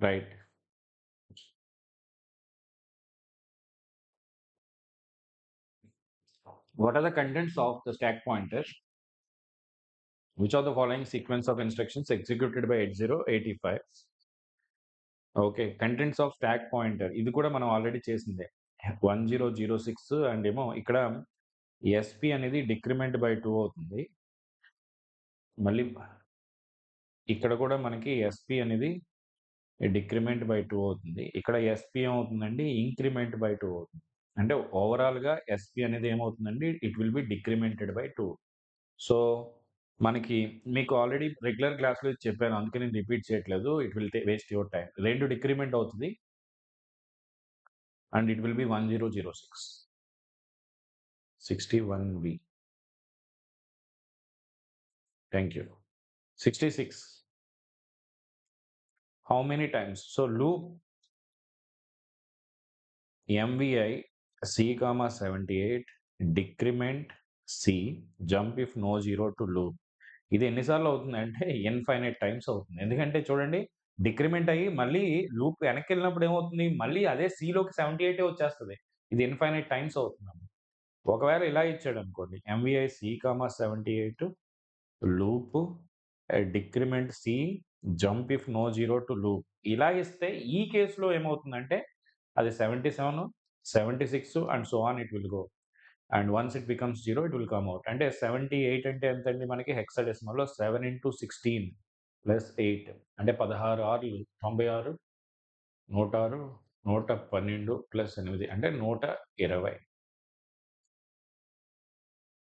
Right. What are the contents of the stack pointer? Which of the following sequence of instructions executed by 8085 okay. Contents of stack pointer ఇది కూడా మనం ఆల్రెడీ చేసిందే. 1006 అండ్ ఏమో ఇక్కడ ఎస్‌పీ అనేది డిక్రిమెంట్ బై 2 అవుతుంది. మళ్ళీ ఇక్కడ కూడా మనకి ఎస్‌పీ అనేది డిక్రిమెంట్ బై 2 అవుతుంది. ఇక్కడ ఎస్‌పీ ఏమవుతుందండి? ఇంక్రిమెంట్ బై 2 అవుతుంది. అంటే ఓవరాల్‌గా ఎస్‌పీ అనేది ఏమవుతుందండి? It will be decremented by 2. So, మనకి మీకు ఆల్రెడీ రెగ్యులర్ క్లాస్‌లో ఇది చెప్పాను. అందుకే నేను రిపీట్ చేయట్లేదు. It will waste your time. 2 decrement అవుతది. And it will be 1006. 61V. Thank you. 66. How many times? So loop MVI C comma 78 decrement C jump if no zero to loop. ఇది ఎన్నిసార్లు అవుతుందంటే ఇన్ఫైనైట్ టైమ్స్ అవుతుంది. ఎందుకంటే చూడండి decrement అయ్యి మళ్ళీ loop వెనక్కెళ్ళినప్పుడు ఏమవుతుంది? మళ్ళీ అదే Cలోకి 78 వచ్చేస్తది. ఇది ఇన్ఫైనైట్ టైమ్స్ అవుతుందండి. ఒకవేళ ఇలా ఇచ్చాడనుకోండి MVI C comma 78 loop decrement C jump if no zero to loop ఇలా ఇస్తే ఈ కేసులో ఏమవుతుందంటే అది 77 76 and so on it will go and once it becomes zero it will come out అంటే 78 అంటే ఎంత అండి మనకి హెక్సాడెసిమల్లో 7 into 16 ప్లస్ 8 అంటే 16 ఆర్లు 96 106 112 ప్లస్ 8 అంటే 120.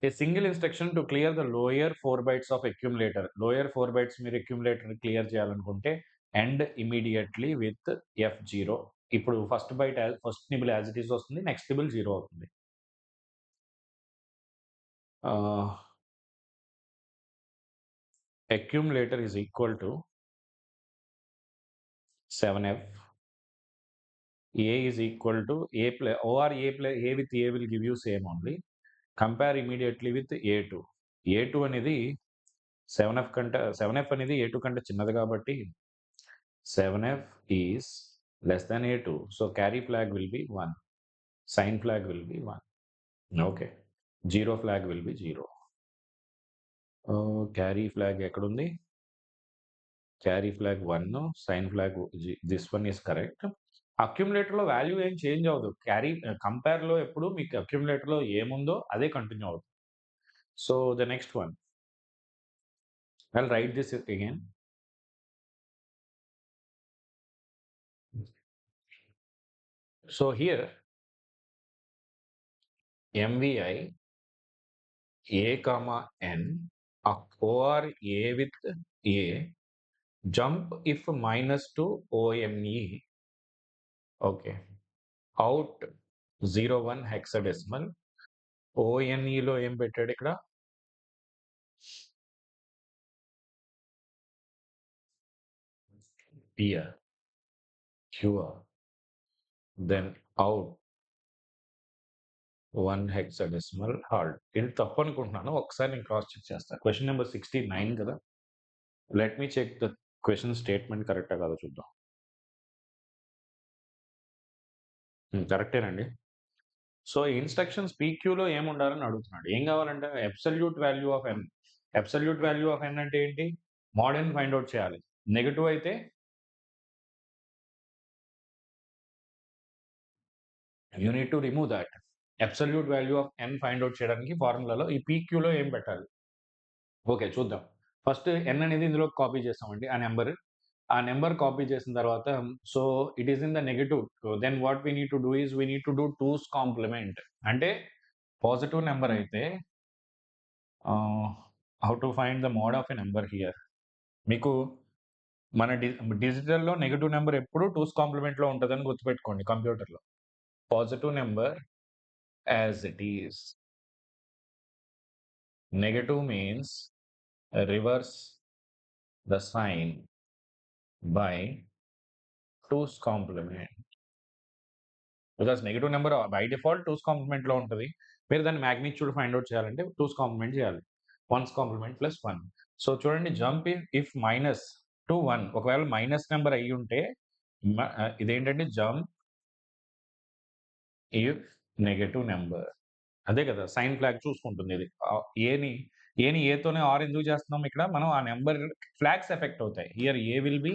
A single instruction to clear the lower 4 bytes of accumulator. Lower 4 bytes మీరు accumulator క్లియర్ చేయాలనుకుంటే end immediately with F0. ఇప్పుడు first nibble as it is వస్తుంది. నెక్స్ట్ నిబుల్ 0 అవుతుంది. Accumulator is equal to 7F. A is equal to A plus or A with A will give you same only. Compare immediately with A2. A2 అనేది 7F అనేది A2 కంటే చిన్నది కాబట్టి 7F is less than A2. So carry flag will be 1. Sign flag will be 1. Okay. Zero flag will be 0. Carry flag ekkadundi? Carry flag 1. Sign flag this one is correct. అక్యుములేటర్‌లో value ఏం change అవ్వదు. కంపేర్‌లో ఎప్పుడు మీకు అక్యుములేటర్‌లో ఏముందో అదే continue అవుతుంది. So the next one. I'll write this again. So here MVI A comma N or A with A jump if minus to OME. Okay. Out 01 hexadecimal. ONE లో ఏం పెట్టాడు ఇక్కడ? PR. QR. Then out 1 hexadecimal halt. ఇది తప్పు అనుకుంటున్నాను. ఒకసారి నేను cross check చేస్తాను. క్వశ్చన్ నెంబర్ 69 కదా. Let me check the question statement కరెక్టా కాదో చూద్దాం. కరెక్టేనండి. సో ఇన్స్ట్రక్షన్స్ PQలో ఏముండాలని అడుగుతున్నాడు. ఏం కావాలంటే absolute value of n. Absolute value of n అంటే ఏంటి? మోడ్ n ఫైండ్ అవుట్ చేయాలి. నెగెటివ్ అయితే you need to remove that. Absolute value of n find out చేయడానికి ఫార్ములాలో ఈ PQలో ఏం పెట్టాలి? ఓకే చూద్దాం. ఫస్ట్ n అనేది ఇందులో కాపీ చేస్తామండి ఆ నెంబర్. ఆ నెంబర్ కాపీ చేసిన తర్వాత so it is in the negative. Then what we need to do is we need to do 2's complement. అంటే పాజిటివ్ నెంబర్ అయితే how to find the mod of a number here. మీకు మన డిజిటల్లో negative number ఎప్పుడు 2's కాంప్లిమెంట్లో ఉంటుందని గుర్తుపెట్టుకోండి కంప్యూటర్లో. Positive number as it is. Negative means reverse the sign by 2's complement. Because negative number by default 2's కాంప్లిమెంట్లో ఉంటుంది. మీరు దాన్ని మ్యాగ్నిట్యూడ్ ఫైండ్ అవుట్ చేయాలంటే 2's కాంప్లిమెంట్ చేయాలి. 1's complement plus 1. సో చూడండి జంప్ ఇఫ్ మైనస్ టు 1 ఒకవేళ minus number అయ్యి ఉంటే ఇదేంటంటే జంప్ ఇఫ్ నెగటివ్ నెంబర్. అదే కదా సైన్ ఫ్లాగ్ చూసుకుంటుంది ఇది. ఏని ఏతోనే ఆర్ ఎందుకు చేస్తున్నాం ఇక్కడ మనం ఆ నెంబర్ ఫ్లాగ్స్ ఎఫెక్ట్ అవుతాయి. Here A will be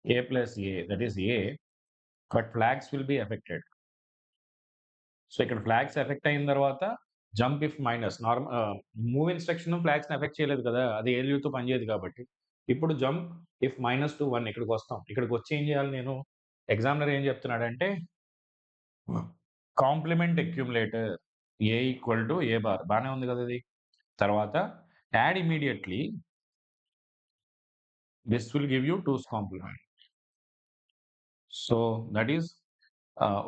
A plus A, that is A, but flags will be affected. So ఇక్కడ ఫ్లాగ్స్ ఎఫెక్ట్ అయిన తర్వాత jump if minus move instruction flags effect చేయలేదు కదా, అది ఏల్యూతో పనిచేయదు కాబట్టి. ఇప్పుడు జంప్ ఇఫ్ -1 ఇక్కడికి వస్తాం. ఇక్కడికి వచ్చి ఏం చేయాలి నేను? ఎగ్జామినర్ ఏం చెప్తున్నాడంటే complement accumulator A equal to A bar, బాగానే ఉంది కదా ఇది. తర్వాత add immediately this will give you 2's complement. So that is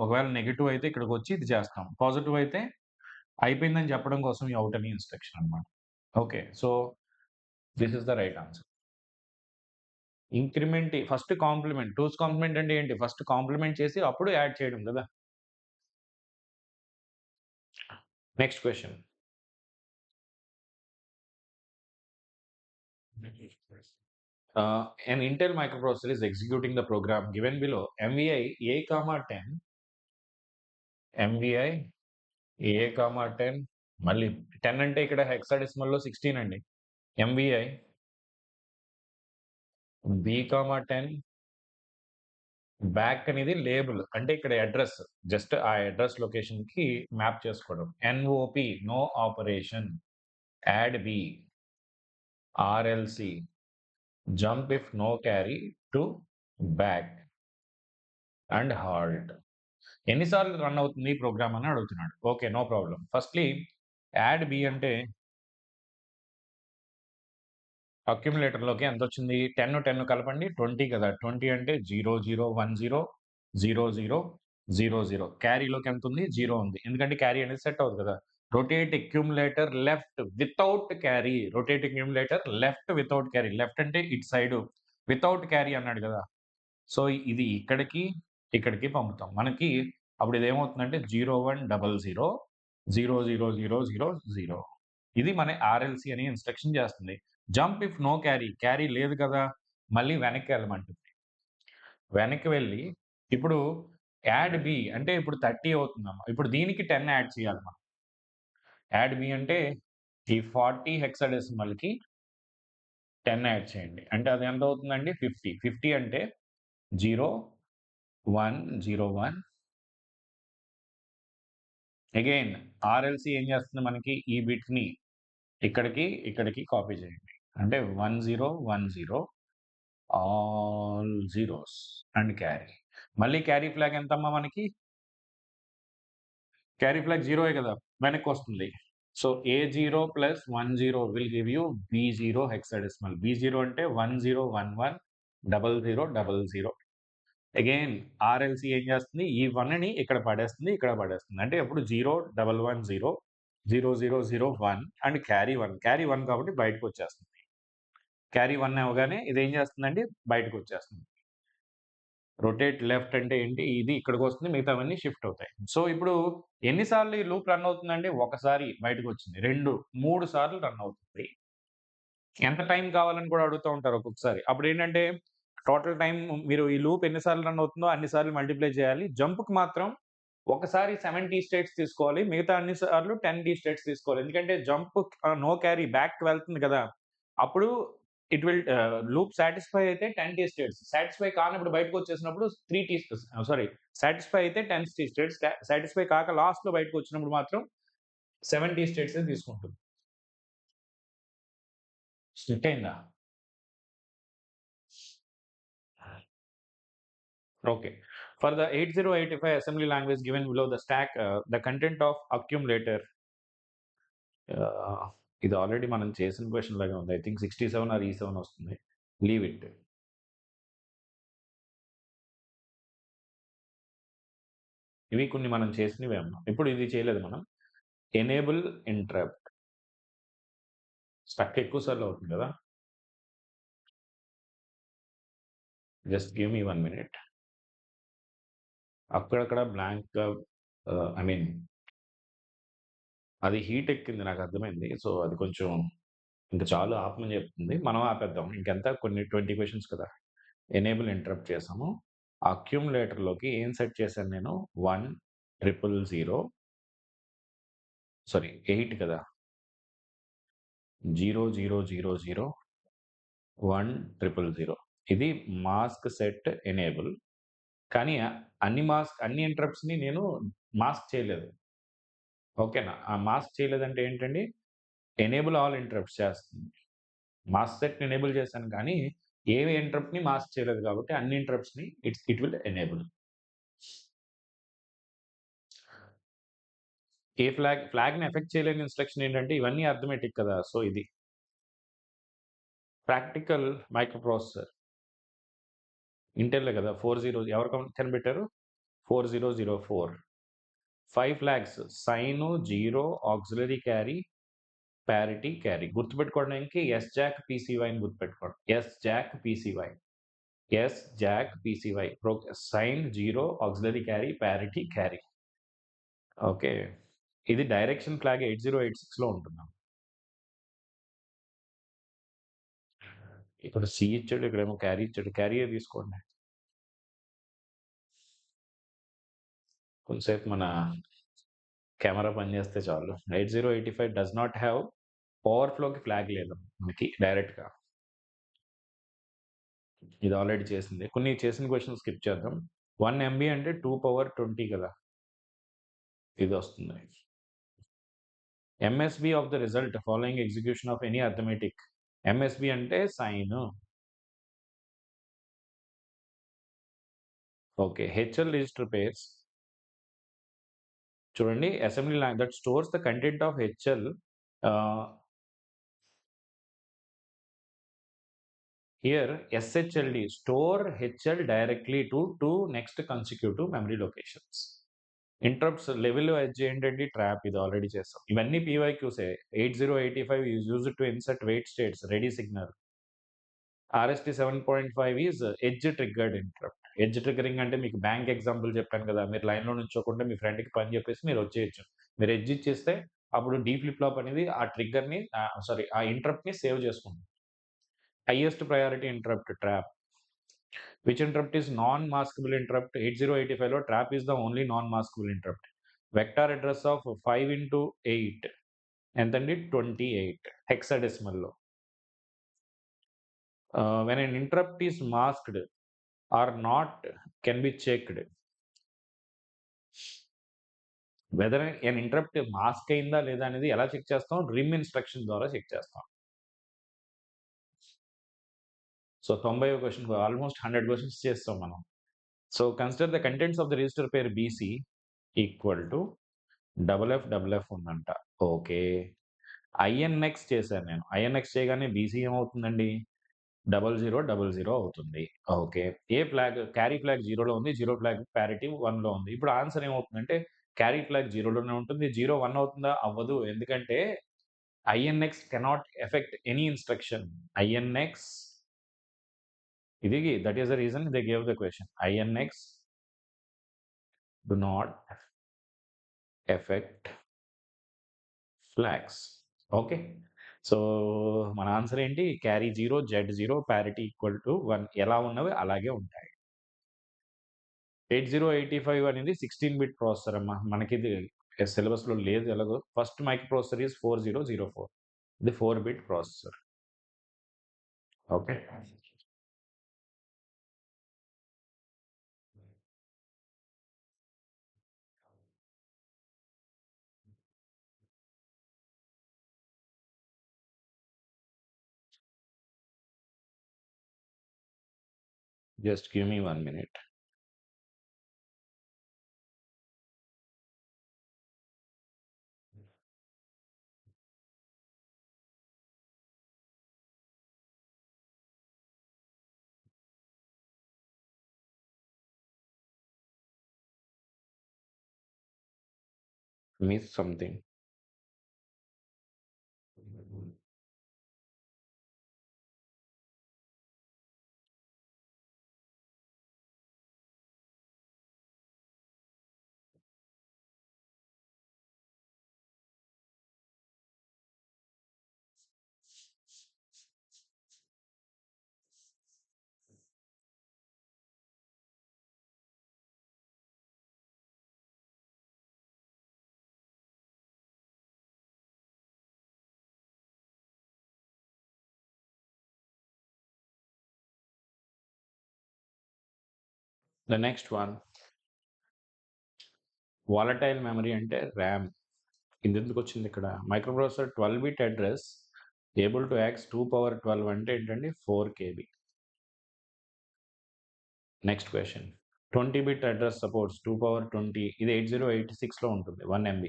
ఒకవేళ నెగెటివ్ అయితే ఇక్కడికి వచ్చి ఇది చేస్తాం, పాజిటివ్ అయితే అయిపోయిందని చెప్పడం కోసం ఈ అవుట్ అని ఇన్స్ట్రక్షన్ అనమాట. Okay, so this is the right answer. Increment first complement, 2's complement అంటే ఏంటి? ఫస్ట్ కాంప్లిమెంట్ చేసి అప్పుడు యాడ్ చేయడం కదా. Next question. An Intel microprocessor is executing the program given below MVI A, 10, MVI A, 10, మళ్ళీ 10 అంటే ఇక్కడ హెక్సాడెసిమల్లో 16 అండి. MVI B, 10, బ్యాక్ అనేది లేబుల్ అంటే ఇక్కడ అడ్రస్, జస్ట్ ఆ అడ్రస్ లొకేషన్ కి మ్యాప్ చేసుకోవడం. NOP no operation, add B, RLC jump if no carry to back and halt. ఎన్నిసార్లు రన్ అవుతుంది ఈ ప్రోగ్రామ్ అని అడుగుతున్నాడు. Okay, no problem. Firstly add B అంటే అక్యుములేటర్లోకి ఎంత వచ్చింది? 10 కలపండి 20 కదా. 20 అంటే 0 0 1 0 0 0 0 0. క్యారీలోకి ఎంత ఉంది? 0 ఉంది, ఎందుకంటే క్యారీ అనేది సెట్ అవుతుంది కదా. Rotate accumulator left without carry, rotate accumulator left without carry. Left అంటే ఇటు సైడ్, వితౌట్ క్యారీ అన్నాడు కదా. సో ఇది ఇక్కడికి ఇక్కడికి పంపుతాం. మనకి అప్పుడు ఇది ఏమవుతుందంటే 0 1 0 0 0 0 0 0 0. ఇది మన ఆర్ఎల్సి అనే ఇన్స్ట్రక్షన్ చేస్తుంది. Jump if no carry, carry లేదు కదా, మళ్ళీ వెనక్కి వెళ్ళమంటుంది. వెనక్కి వెళ్ళి ఇప్పుడు యాడ్ బి అంటే ఇప్పుడు 30 అవుతుందమ్మా. ఇప్పుడు దీనికి 10 యాడ్ చేయాలి మనం. యాడ్ బి అంటే ఈ 40 హెక్సాడెసిమల్కి 10 యాడ్ చేయండి, అంటే అది ఎంత అవుతుందండి? 50. 50 అంటే 0 1 0 1. అగైన్ ఆర్ఎల్సి ఏం చేస్తుంది? మనకి ఈ బిట్ని ఇక్కడికి కాపీ చేయండి, అంటే 1 0 1 0 ఆల్ జీరోస్ అండ్ క్యారీ. మళ్ళీ క్యారీ ఫ్లాగ్ ఎంతమ్మా మనకి? క్యారీ ఫ్లాగ్ 0 కదా, వెనక్కి వస్తుంది. So A0 plus 1 0 will give you B0 hexadecimal. B0 అంటే 1 0 1 1 0 0 0 0. అగైన్ ఆర్ఎల్సి ఏం చేస్తుంది? ఈ 1ని ఇక్కడ పడేస్తుంది, ఇక్కడ పడేస్తుంది, అంటే అప్పుడు 0 1 1 0 0 0 0 1 అండ్ క్యారీ 1. క్యారీ 1 కాబట్టి బయటకు వచ్చేస్తుంది. క్యారీ 1 అవగానే ఇది ఏం చేస్తుందండి? బయటకు వచ్చేస్తుంది. రొటేట్ లెఫ్ట్ అంటే ఏంటి? ఇది ఇక్కడికి వస్తుంది, మిగతావన్నీ షిఫ్ట్ అవుతాయి. సో ఇప్పుడు ఎన్నిసార్లు ఈ లూప్ రన్ అవుతుందండి? ఒకసారి బయటకు వచ్చింది, 2 3 సార్లు రన్ అవుతుంది. ఎంత టైం కావాలని కూడా అడుగుతూ ఉంటారు ఒక్కొక్కసారి. అప్పుడు ఏంటంటే టోటల్ టైం మీరు ఈ లూప్ ఎన్నిసార్లు రన్ అవుతుందో అన్ని సార్లు మల్టిప్లై చేయాలి. జంప్కి మాత్రం ఒకసారి 7 టీ స్టేట్స్ తీసుకోవాలి, మిగతా అన్ని సార్లు 10 టీ స్టేట్స్ తీసుకోవాలి. ఎందుకంటే జంప్ నో క్యారీ బ్యాక్ వెళ్తుంది కదా, అప్పుడు ఇట్ విల్ లూప్ సాటిస్ఫై అయితే 10 టీ స్టేట్స్, సాటిస్ఫై కానప్పుడు బయటకు వచ్చేసినప్పుడు 3 టీ సారీ సాటిస్ఫై అయితే 10 టీ స్టేట్స్, సాటిస్ఫై కాక లాస్ట్లో బయటకు వచ్చినప్పుడు మాత్రం 7 టీ స్టేట్స్ తీసుకుంటుంది. స్ప్లిట్ అయిందా? Okay. For the 8085 assembly language given below the stack, the content of accumulator, ఇది ఆల్రెడీ మనం చేసిన క్వశ్చన్ లాగా ఉంది. ఐ థింక్ 67 ఆర్ E7 వస్తుంది. Leave it. ఇవి కొన్ని మనం చేసినవి అన్నాం. ఇప్పుడు ఇది చేయలేదు మనం. ఎనేబుల్ ఇంటరప్ట్ స్టక్ ఎక్కువ సార్లు అవుతుంది కదా. Just give me 1 minute. అక్కడక్కడ బ్లాంక్, ఐ మీన్ అది హీట్ ఎక్కింది, నాకు అర్థమైంది. సో అది కొంచెం ఇంకా చాలు ఆపమని చెప్తుంది. మనం ఆపేద్దాం, ఇంకెంత కొన్ని 20 క్వశ్చన్స్ కదా. ఎనేబుల్ ఇంటరప్ట్ చేసాము. అక్యుములేటర్లోకి ఏం సెట్ చేశాను నేను? 1 0 0 సారీ 8 కదా, 0 0 0 0 1 0 0 0. ఇది మాస్క్ సెట్ ఎనేబుల్. కానీ అన్ని ఇంటరప్ట్స్‌ని నేను మాస్క్ చేయలేదు. ఓకేనా? ఆ మాస్క్ చేయలేదంటే ఏంటండి? ఎనేబుల్ ఆల్ ఇంటరప్ట్స్ చేస్తుంది. మాస్క్ సెట్‌ని ఎనేబుల్ చేశాను కానీ, ఏ ఇంటరప్ట్‌ని మాస్క్ చేయలేదు కాబట్టి అన్ని ఇంటరప్ట్స్‌ని ఇట్ విల్ ఎనేబుల్. ఫ్లాగ్‌ని ఎఫెక్ట్ చేయలేని ఇన్‌స్ట్రక్షన్ ఏంటంటే ఇవన్నీ అర్థమెటిక్ కదా! సో, ఇది. Practical microprocessor. ఇంటెల్‌దే కదా! 40 ఎవరు కనిపెట్టారు? 4004. 5 flags sign, zero, auxiliary carry, parity, carry. గుర్తుపెట్టుకోవడానికి ఎస్‌జాక్ పీసీవై అని గుర్తుపెట్టుకోండి. ఎస్‌జాక్ పీసీవై. ఎస్‌జాక్ P C Y. Sign, zero, auxiliary carry, parity, carry. Okay. ఇది డైరెక్షన్ ఫ్లాగ్ 8086లో ఉంటుంది. ఇక్కడ సి ఇచ్చాడు, ఇక్కడేమో క్యారీ ఇచ్చాడు. క్యారీయే తీసుకోండి. కొంతసేపు మన కెమెరా పనిచేస్తే చాలు. 8085 డస్ నాట్ హ్యావ్ ఓవర్‌ఫ్లోకి ఫ్లాగ్ లేదు మనకి డైరెక్ట్‌గా. ఇది ఆల్రెడీ చేసింది. కొన్ని చేసిన క్వెషన్స్ స్కిప్ చేద్దాం. 1 ఎంబీ అంటే 2 పవర్ 20 కదా! ఇదొస్తుంది. MSB of the result following execution of any arithmetic. MSB అంటే sign. Okay. HL register pairs చూడండి. Assembly language that stores the content of HL ah, here SHLD store HL directly to 2 next consecutive memory locations. Interrupts level edge ఏంటండి? Trap ఇది already చేసాం. ఇవన్నీ పీవైక్యూసే. 8085 is used to insert wait states ready signal. RST 7.5 is edge triggered interrupt. Edge triggering అంటే మీకు bank example చెప్పాను కదా! మీరు లైన్‌లో నుంచోకుండా మీ ఫ్రెండ్‌కి పని చెప్పేసి మీరు వచ్చేయొచ్చు. మీరు ఎడ్జ్ ఇచ్చేస్తే అప్పుడు డీ ఫ్లిప్ ఫ్లాప్ అనేది ఆ ట్రిగ్గర్‌ని సారీ ఆ ఇంటరప్ట్‌ని సేవ్ చేసుకుంటుంది. Highest priority interrupt trap. Which interrupt is non maskable interrupt? 8085లో trap is the only non maskable interrupt. Vector address of 5 into 8 ఎంతండి? 28 హెక్సాడెసిమల్‌లో. When an interrupt is masked or not can be checked. Whether an interrupt mask అయిందా లేదా అనేది ఎలా check చేస్తాం? RIM instruction ద్వారా check చేస్తాం. సో 90వ క్వెషన్ ఆల్మోస్ట్ 100 క్వెషన్స్ చేస్తాం మనం. So consider the contents of the register pair BC equal to FF ఉందంట. ఓకే. ఐఎన్ఎక్స్ చేశాను నేను. ఐఎన్ఎక్స్ చేయగానే బీసీ ఏమవుతుందండి? 0000 అవుతుంది. ఓకే. ఏ ఫ్లాగ్ క్యారీ ఫ్లాగ్ 0లో ఉంది. జీరో ఫ్లాగ్ పారిటీ 1లో ఉంది. ఇప్పుడు ఆన్సర్ ఏమవుతుందంటే క్యారీ ఫ్లాగ్ 0లోనే ఉంటుంది. 0 1 అవుతుందా? అవ్వదు. ఎందుకంటే INX cannot affect any instruction. INX ఇది that is the reason they gave the question. INX do not affect flags. Okay. So, మన ఆన్సర్ ఏంటి? Carry 0, Z 0, parity equal to 1 ఎలా ఉన్నవి అలాగే ఉంటాయి. 8085 అనేది 16 బిట్ ప్రాసెసర్ అమ్మా. మనకిది సిలబస్‌లో లేదు ఎలాగో. First microprocessor is 4004. ఇది 4 bit processor. Okay. Just give me 1 minute. Miss something. The next one volatile memory అంటే ర్యామ్. ఇది ఎందుకు వచ్చింది ఇక్కడ? Microprocessor 12 bit addressable to access 2 power 12 అంటే ఏంటండి? 4 KB. Next question 20 bit address supports 2 power 20. ఇది 8086లో ఉంటుంది 1 MB.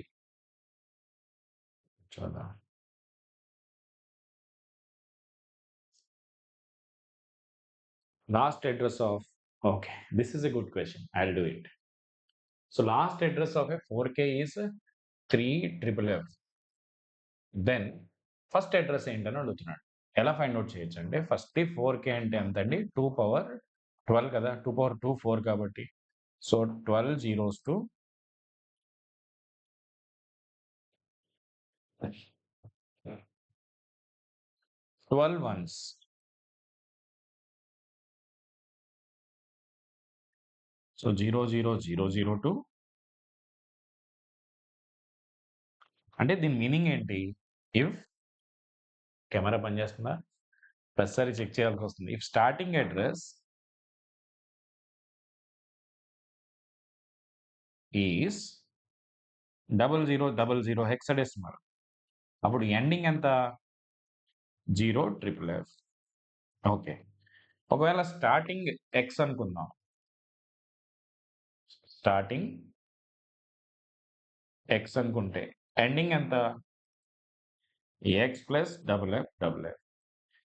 చూద్దాం. Last address of, okay, this is a good question. I'll do it. So last address of a 4K is 3FFF. Then first address ఏంటని అడుగుతున్నాడు. ఎలా find out చేయొచ్చు అంటే first 4K అంటే ఎంత అండి? 2 power 12 కదా, 2 power 2 4 కాబట్టి. So 12 zeros to 12 ones. So 00002 అంటే దీని మీనింగ్ ఏంటి? ఇఫ్ కెమెరా పనిచేస్తుందా? ప్రతిసారి చెక్ చేయాల్సి వస్తుంది. If starting address is 0000 hexadecimal, అప్పుడు ఎండింగ్ ఎంత? 0FFF. ఓకే, ఒకవేళ స్టార్టింగ్ ఎక్స్ అనుకుందాం. స్టార్టింగ్ ఎక్స్ అనుకుంటే ఎండింగ్ ఎంత? X plus FFF.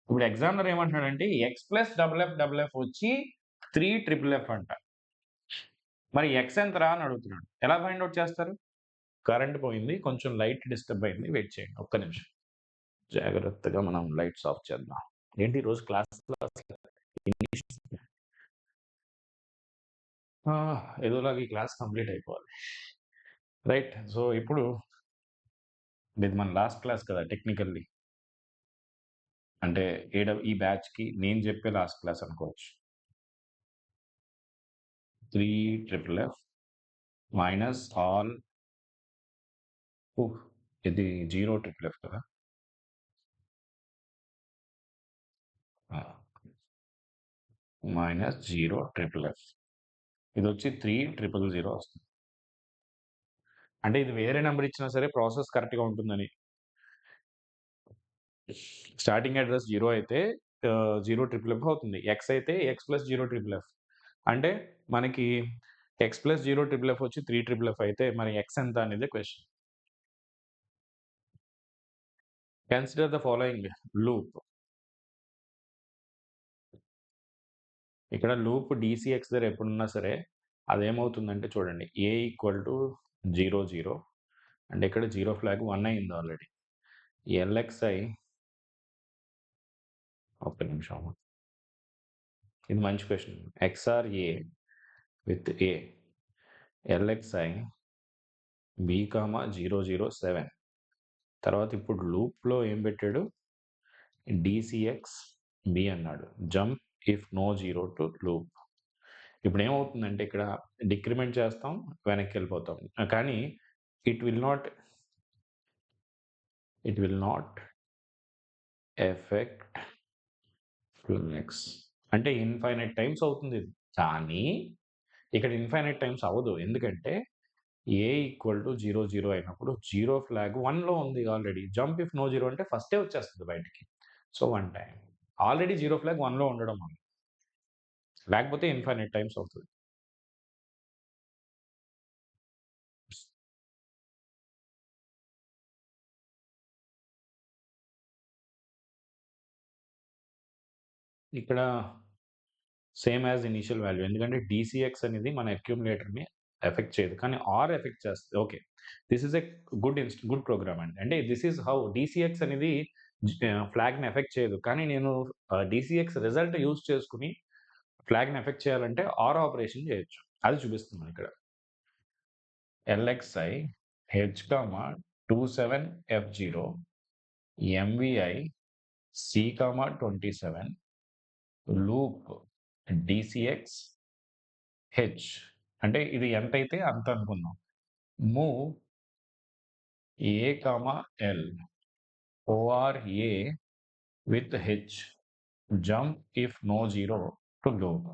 ఇప్పుడు ఎగ్జామినర్ ఏమంటున్నాడంటే ఎక్స్ ప్లస్ FFF వచ్చి 3FFF అంట. మరి ఎక్స్ ఎంత రా అని అడుగుతున్నాడు. ఎలా ఫైండ్ అవుట్ చేస్తారు? కరెంట్ పోయింది, కొంచెం లైట్ డిస్టర్బ్ అయింది, వెయిట్ చేయండి ఒక్క నిమిషం. జాగ్రత్తగా మనం లైట్స్ ఆఫ్ చేద్దాం. ఏంటి ఈరోజు క్లాస్ ఏదోలాగా ఈ క్లాస్ కంప్లీట్ అయిపోవాలి, రైట్? సో ఇప్పుడు ఇది మన లాస్ట్ క్లాస్ కదా టెక్నికల్లీ, అంటే ఈ బ్యాచ్కి నేను చెప్పే లాస్ట్ క్లాస్ అనుకోవచ్చు. 3FFF మైనస్ ఆల్, ఇది 0FFF కదా, మైనస్ 0FFF. ఇది వచ్చి 3000 వస్తుంది. అంటే ఇది వేరే నెంబర్ ఇచ్చినా సరే ప్రాసెస్ కరెక్ట్గా ఉంటుందని. స్టార్టింగ్ అడ్రస్ 0 అయితే 0FFF అవుతుంది. ఎక్స్ అయితే ఎక్స్ ప్లస్ 0FFF. అంటే మనకి ఎక్స్ ప్లస్ 0FFF వచ్చి 3FFF అయితే మరి ఎక్స్ ఎంత అనేది question. Consider the following loop. ఇక్కడ లూప్ డిసిఎక్స్ దగ్గర ఎప్పుడున్నా సరే అదేమవుతుందంటే చూడండి, ఏ ఈక్వల్ టు 0 అంటే ఇక్కడ 0 ఫ్లాగ్ 1 అయింది ఆల్రెడీ. ఎల్ఎక్స్ఐ, ఒక్క నిమిషం, ఇది మంచి question. XRA with A LXI B comma 007. తర్వాత ఇప్పుడు లూప్లో ఏం పెట్టాడు? డిసిఎక్స్ బి అన్నాడు. Jump if no 0 to loop. ఇప్పుడు ఏమవుతుందంటే ఇక్కడ డిక్రిమెంట్ చేస్తాం, వెనక్కి వెళ్ళిపోతాం, కానీ it will not affect flags. అంటే ఇన్ఫైనైట్ టైమ్స్ అవుతుంది ఇది, కానీ ఇక్కడ ఇన్ఫైనైట్ టైమ్స్ అవ్వదు. ఎందుకంటే ఏ ఈక్వల్ టు 0 అయినప్పుడు 0 ఫ్లాగ్ 1లో ఉంది ఆల్రెడీ. జంప్ ఇఫ్ నో 0 అంటే ఫస్టే వచ్చేస్తుంది బయటికి. సో 1 టైం ఆల్రెడీ 0 ఫ్లాగ్ 1లో ఉండడం వల్ల, లేకపోతే ఇన్ఫైనైట్ టైమ్స్ అవుతుంది. ఇక్కడ సేమ్ యాజ్ ఇనిషియల్ వాల్యూ, ఎందుకంటే డిసిఎక్స్ అనేది మన అక్యూములేటర్ని ఎఫెక్ట్ చేయదు, కానీ ఆర్ ఎఫెక్ట్ చేస్తుంది. Okay, this is a good program అండి. అంటే దిస్ ఈస్ హౌ డిసిఎక్స్ అనేది ఫ్లాగ్ని ఎఫెక్ట్ చేయదు, కానీ నేను డిసిఎక్స్ రిజల్ట్ యూజ్ చేసుకుని ఫ్లాగ్ని ఎఫెక్ట్ చేయాలంటే ఆర్ ఆపరేషన్ చేయొచ్చు. అది చూపిస్తున్నాను ఇక్కడ. LXI H comma 27F0 MVI C comma 27 loop DCX H, అంటే ఇది ఎంత అయితే అంత అనుకుందాం. Move A comma L ORA with H jump if no 0 to loop.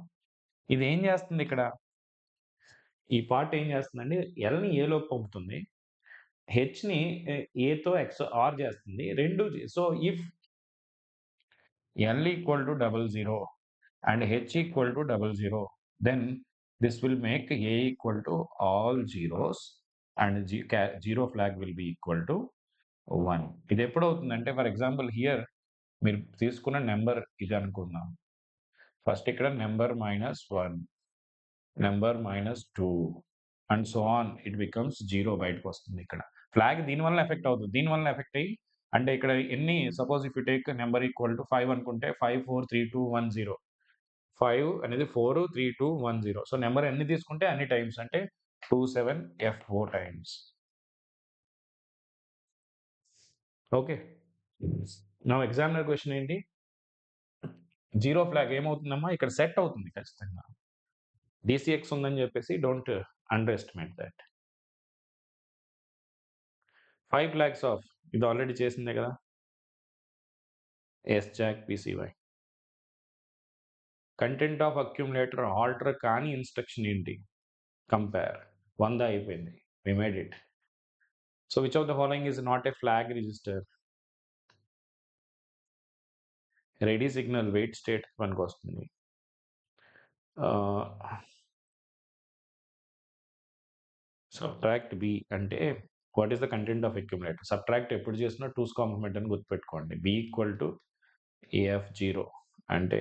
ఇది ఏం చేస్తుంది ఇక్కడ? ఈ పార్ట్ ఏం చేస్తుందంటే ఎల్‌ని ఏలోకి పంపుతుంది. హెచ్‌ని ఏతో ఆర్ చేస్తుంది. So, if L equal to 00 and h equal to 00, then this will make a equal to all zeros and zero flag will be equal to 1. ఇది ఎప్పుడవుతుందంటే ఫర్ ఎగ్జాంపుల్ హియర్ మీరు తీసుకున్న నెంబర్ ఇది అనుకుందాం. ఫస్ట్ ఇక్కడ number -1, number -2 and so on it becomes 0 బయటకు వస్తుంది ఇక్కడ. Flag దీనివల్ల ఎఫెక్ట్ అవుతుంది. దీనివల్ల ఎఫెక్ట్ అయ్యి అంటే ఇక్కడ ఎన్ని suppose if you take number equal to 5 అనుకుంటే 5, 4, 3, 2, 1, 0. 5 అనేది 4, 3, 2, 1, 0. సో నెంబర్ ఎన్ని తీసుకుంటే అన్ని టైమ్స్ అంటే 2, 7, F4 టైమ్స్. ఓకే. నా ఎగ్జామినర్ క్వశ్చన్ ఏంటి? జీరో ఫ్లాగ్ ఏమవుతుందమ్మా ఇక్కడ సెట్ అవుతుంది ఖచ్చితంగా. డీసీఎక్స్ ఉందని చెప్పేసి don't underestimate that. 5 flags of ఇది ఆల్రెడీ చేసిందే కదా. ఎస్ జాక్ PCY. Content of accumulator alter కాని ఇన్స్ట్రక్షన్ ఏంటి? కంపేర్ 100 అయిపోయింది. We made it. So which of the following is not a flag register? Ready signal wait state పనికి వస్తుంది. Subtract B అంటే what is the content of accumulator? Subtract ఎప్పుడు చేసినా 2's complement అని గుర్తుపెట్టుకోండి. బి ఈక్వల్ టు ఏఎఫ్ 0 అంటే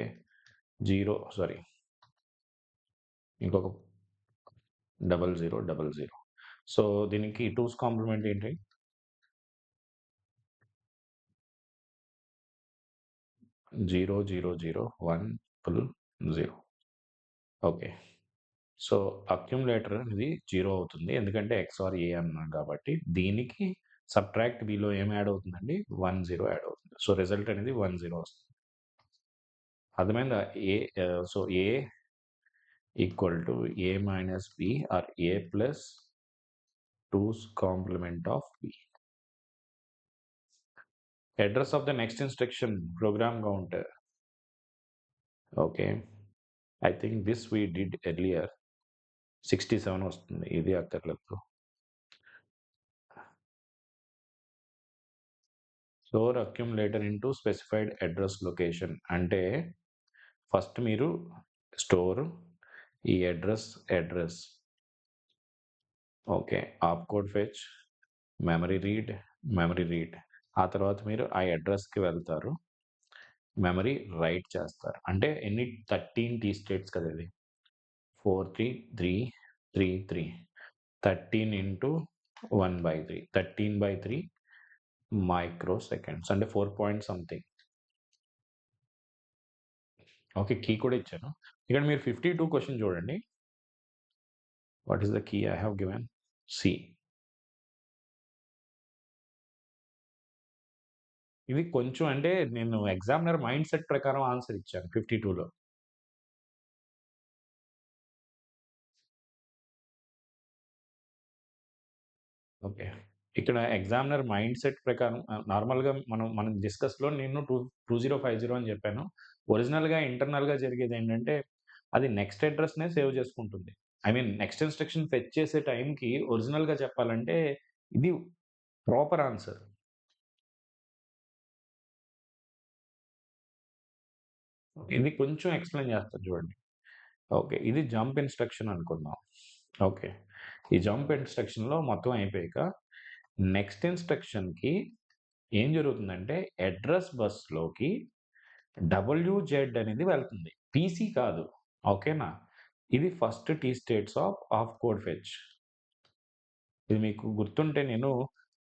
0 sorry ఇంకొక 0000. So దీనికి 2's కాంప్లిమెంట్ ఏంటి? 000100. ఓకే. సో అక్యుములేటర్ అనేది 0 అవుతుంది ఎందుకంటే ఎక్స్ఆర్ ఏ అన్నాం కాబట్టి. దీనికి సబ్ట్రాక్ట్ బిలో ఏం యాడ్ అవుతుందండి? 10 యాడ్ అవుతుంది. సో రిజల్ట్ అనేది 10 వస్తుంది. అర్థమైందా? So A equal to A minus B or A plus 2's complement of B. Address of the next instruction program counter. Okay. I think this we did earlier. 67 వస్తుంది. ఇది అక్కర్లేదు. Store accumulator into specified address location అంటే first మీరు store ఈ address okay opcode fetch memory read ఆ తర్వాత మీరు ఆ అడ్రస్కి వెళ్తారు, మెమరీ రైట్ చేస్తారు. అంటే ఎన్ని 13 టీ స్టేట్స్ కదా ఇది. 43333 13 ఇంటూ 1/3 13/3 మైక్రో సెకండ్స్ అంటే 4 పాయింట్ సంథింగ్. ఓకే. కీ కూడా ఇచ్చాను. ఇక్కడ మీరు 52 క్వశ్చన్ చూడండి. What is the key I have given? C. ఇది కొంచెం అంటే నేను ఎగ్జామినర్ మైండ్ సెట్ ప్రకారం ఆన్సర్ ఇచ్చాను 52లో. ఓకే. ఇక్కడ ఎగ్జామినర్ మైండ్ సెట్ ప్రకారం నార్మల్‌గా మనం డిస్కస్‌లో నేను 2050 అని చెప్పాను. ఒరిజినల్‌గా ఇంటర్నల్‌గా జరిగేదేంటంటే అది నెక్స్ట్ అడ్రస్‌నే సేవ్ చేసుకుంటుంది. I mean next instruction fetch చేసే టైంకి ఒరిజినల్‌గా చెప్పాలంటే ఇది ప్రాపర్ ఆన్సర్. ఇది కొంచెం ఎక్స్‌ప్లెయిన్ చేస్తాను చూడండి. ఓకే. ఇది జంప్ ఇన్‌స్ట్రక్షన్ అనుకుందాం. ఓకే. ఈ జంప్ ఇన్‌స్ట్రక్షన్‌లో మొత్తం అయిపోయాక నెక్స్ట్ ఇన్‌స్ట్రక్షన్‌కి ఏం జరుగుతుందంటే అడ్రస్ బస్‌లోకి డబ్ల్యూజెడ్ అనేది వెళ్తుంది. పీసీ కాదు. ఓకేనా? ఇది first T states of code fetch. ఇది మీకు గుర్తుంటే నేను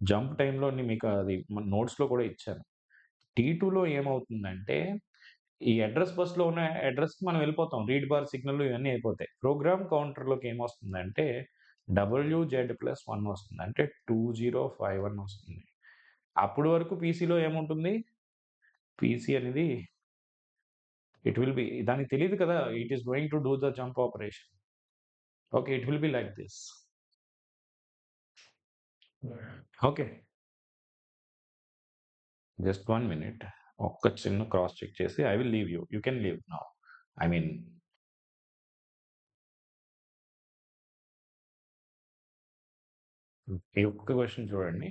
జంప్ టైమ్‌లోని మీకు అది మన నోట్స్‌లో కూడా ఇచ్చాను. టీ2లో ఏమవుతుందంటే ఈ అడ్రస్ బస్‌లో ఉన్న అడ్రస్‌కి మనం వెళ్ళిపోతాం. రీడ్ బార్ సిగ్నల్ ఇవన్నీ అయిపోతాయి. ప్రోగ్రామ్ కౌంటర్‌లోకి ఏమొస్తుందంటే WZ+1 వస్తుంది. అంటే 2051 వస్తుంది. అప్పటి వరకు పీసీలో ఏముంటుంది? పీసీ అనేది ఇట్ విల్ బి దానికి తెలీదు కదా! It is going to do the jump operation. Okay. It will be like this. Okay. Just 1 minute. ఒక్క చిన్న క్రాస్ చెక్ చేసి I will leave you. You can leave now. I mean ఈ ఒక్క question చూడండి.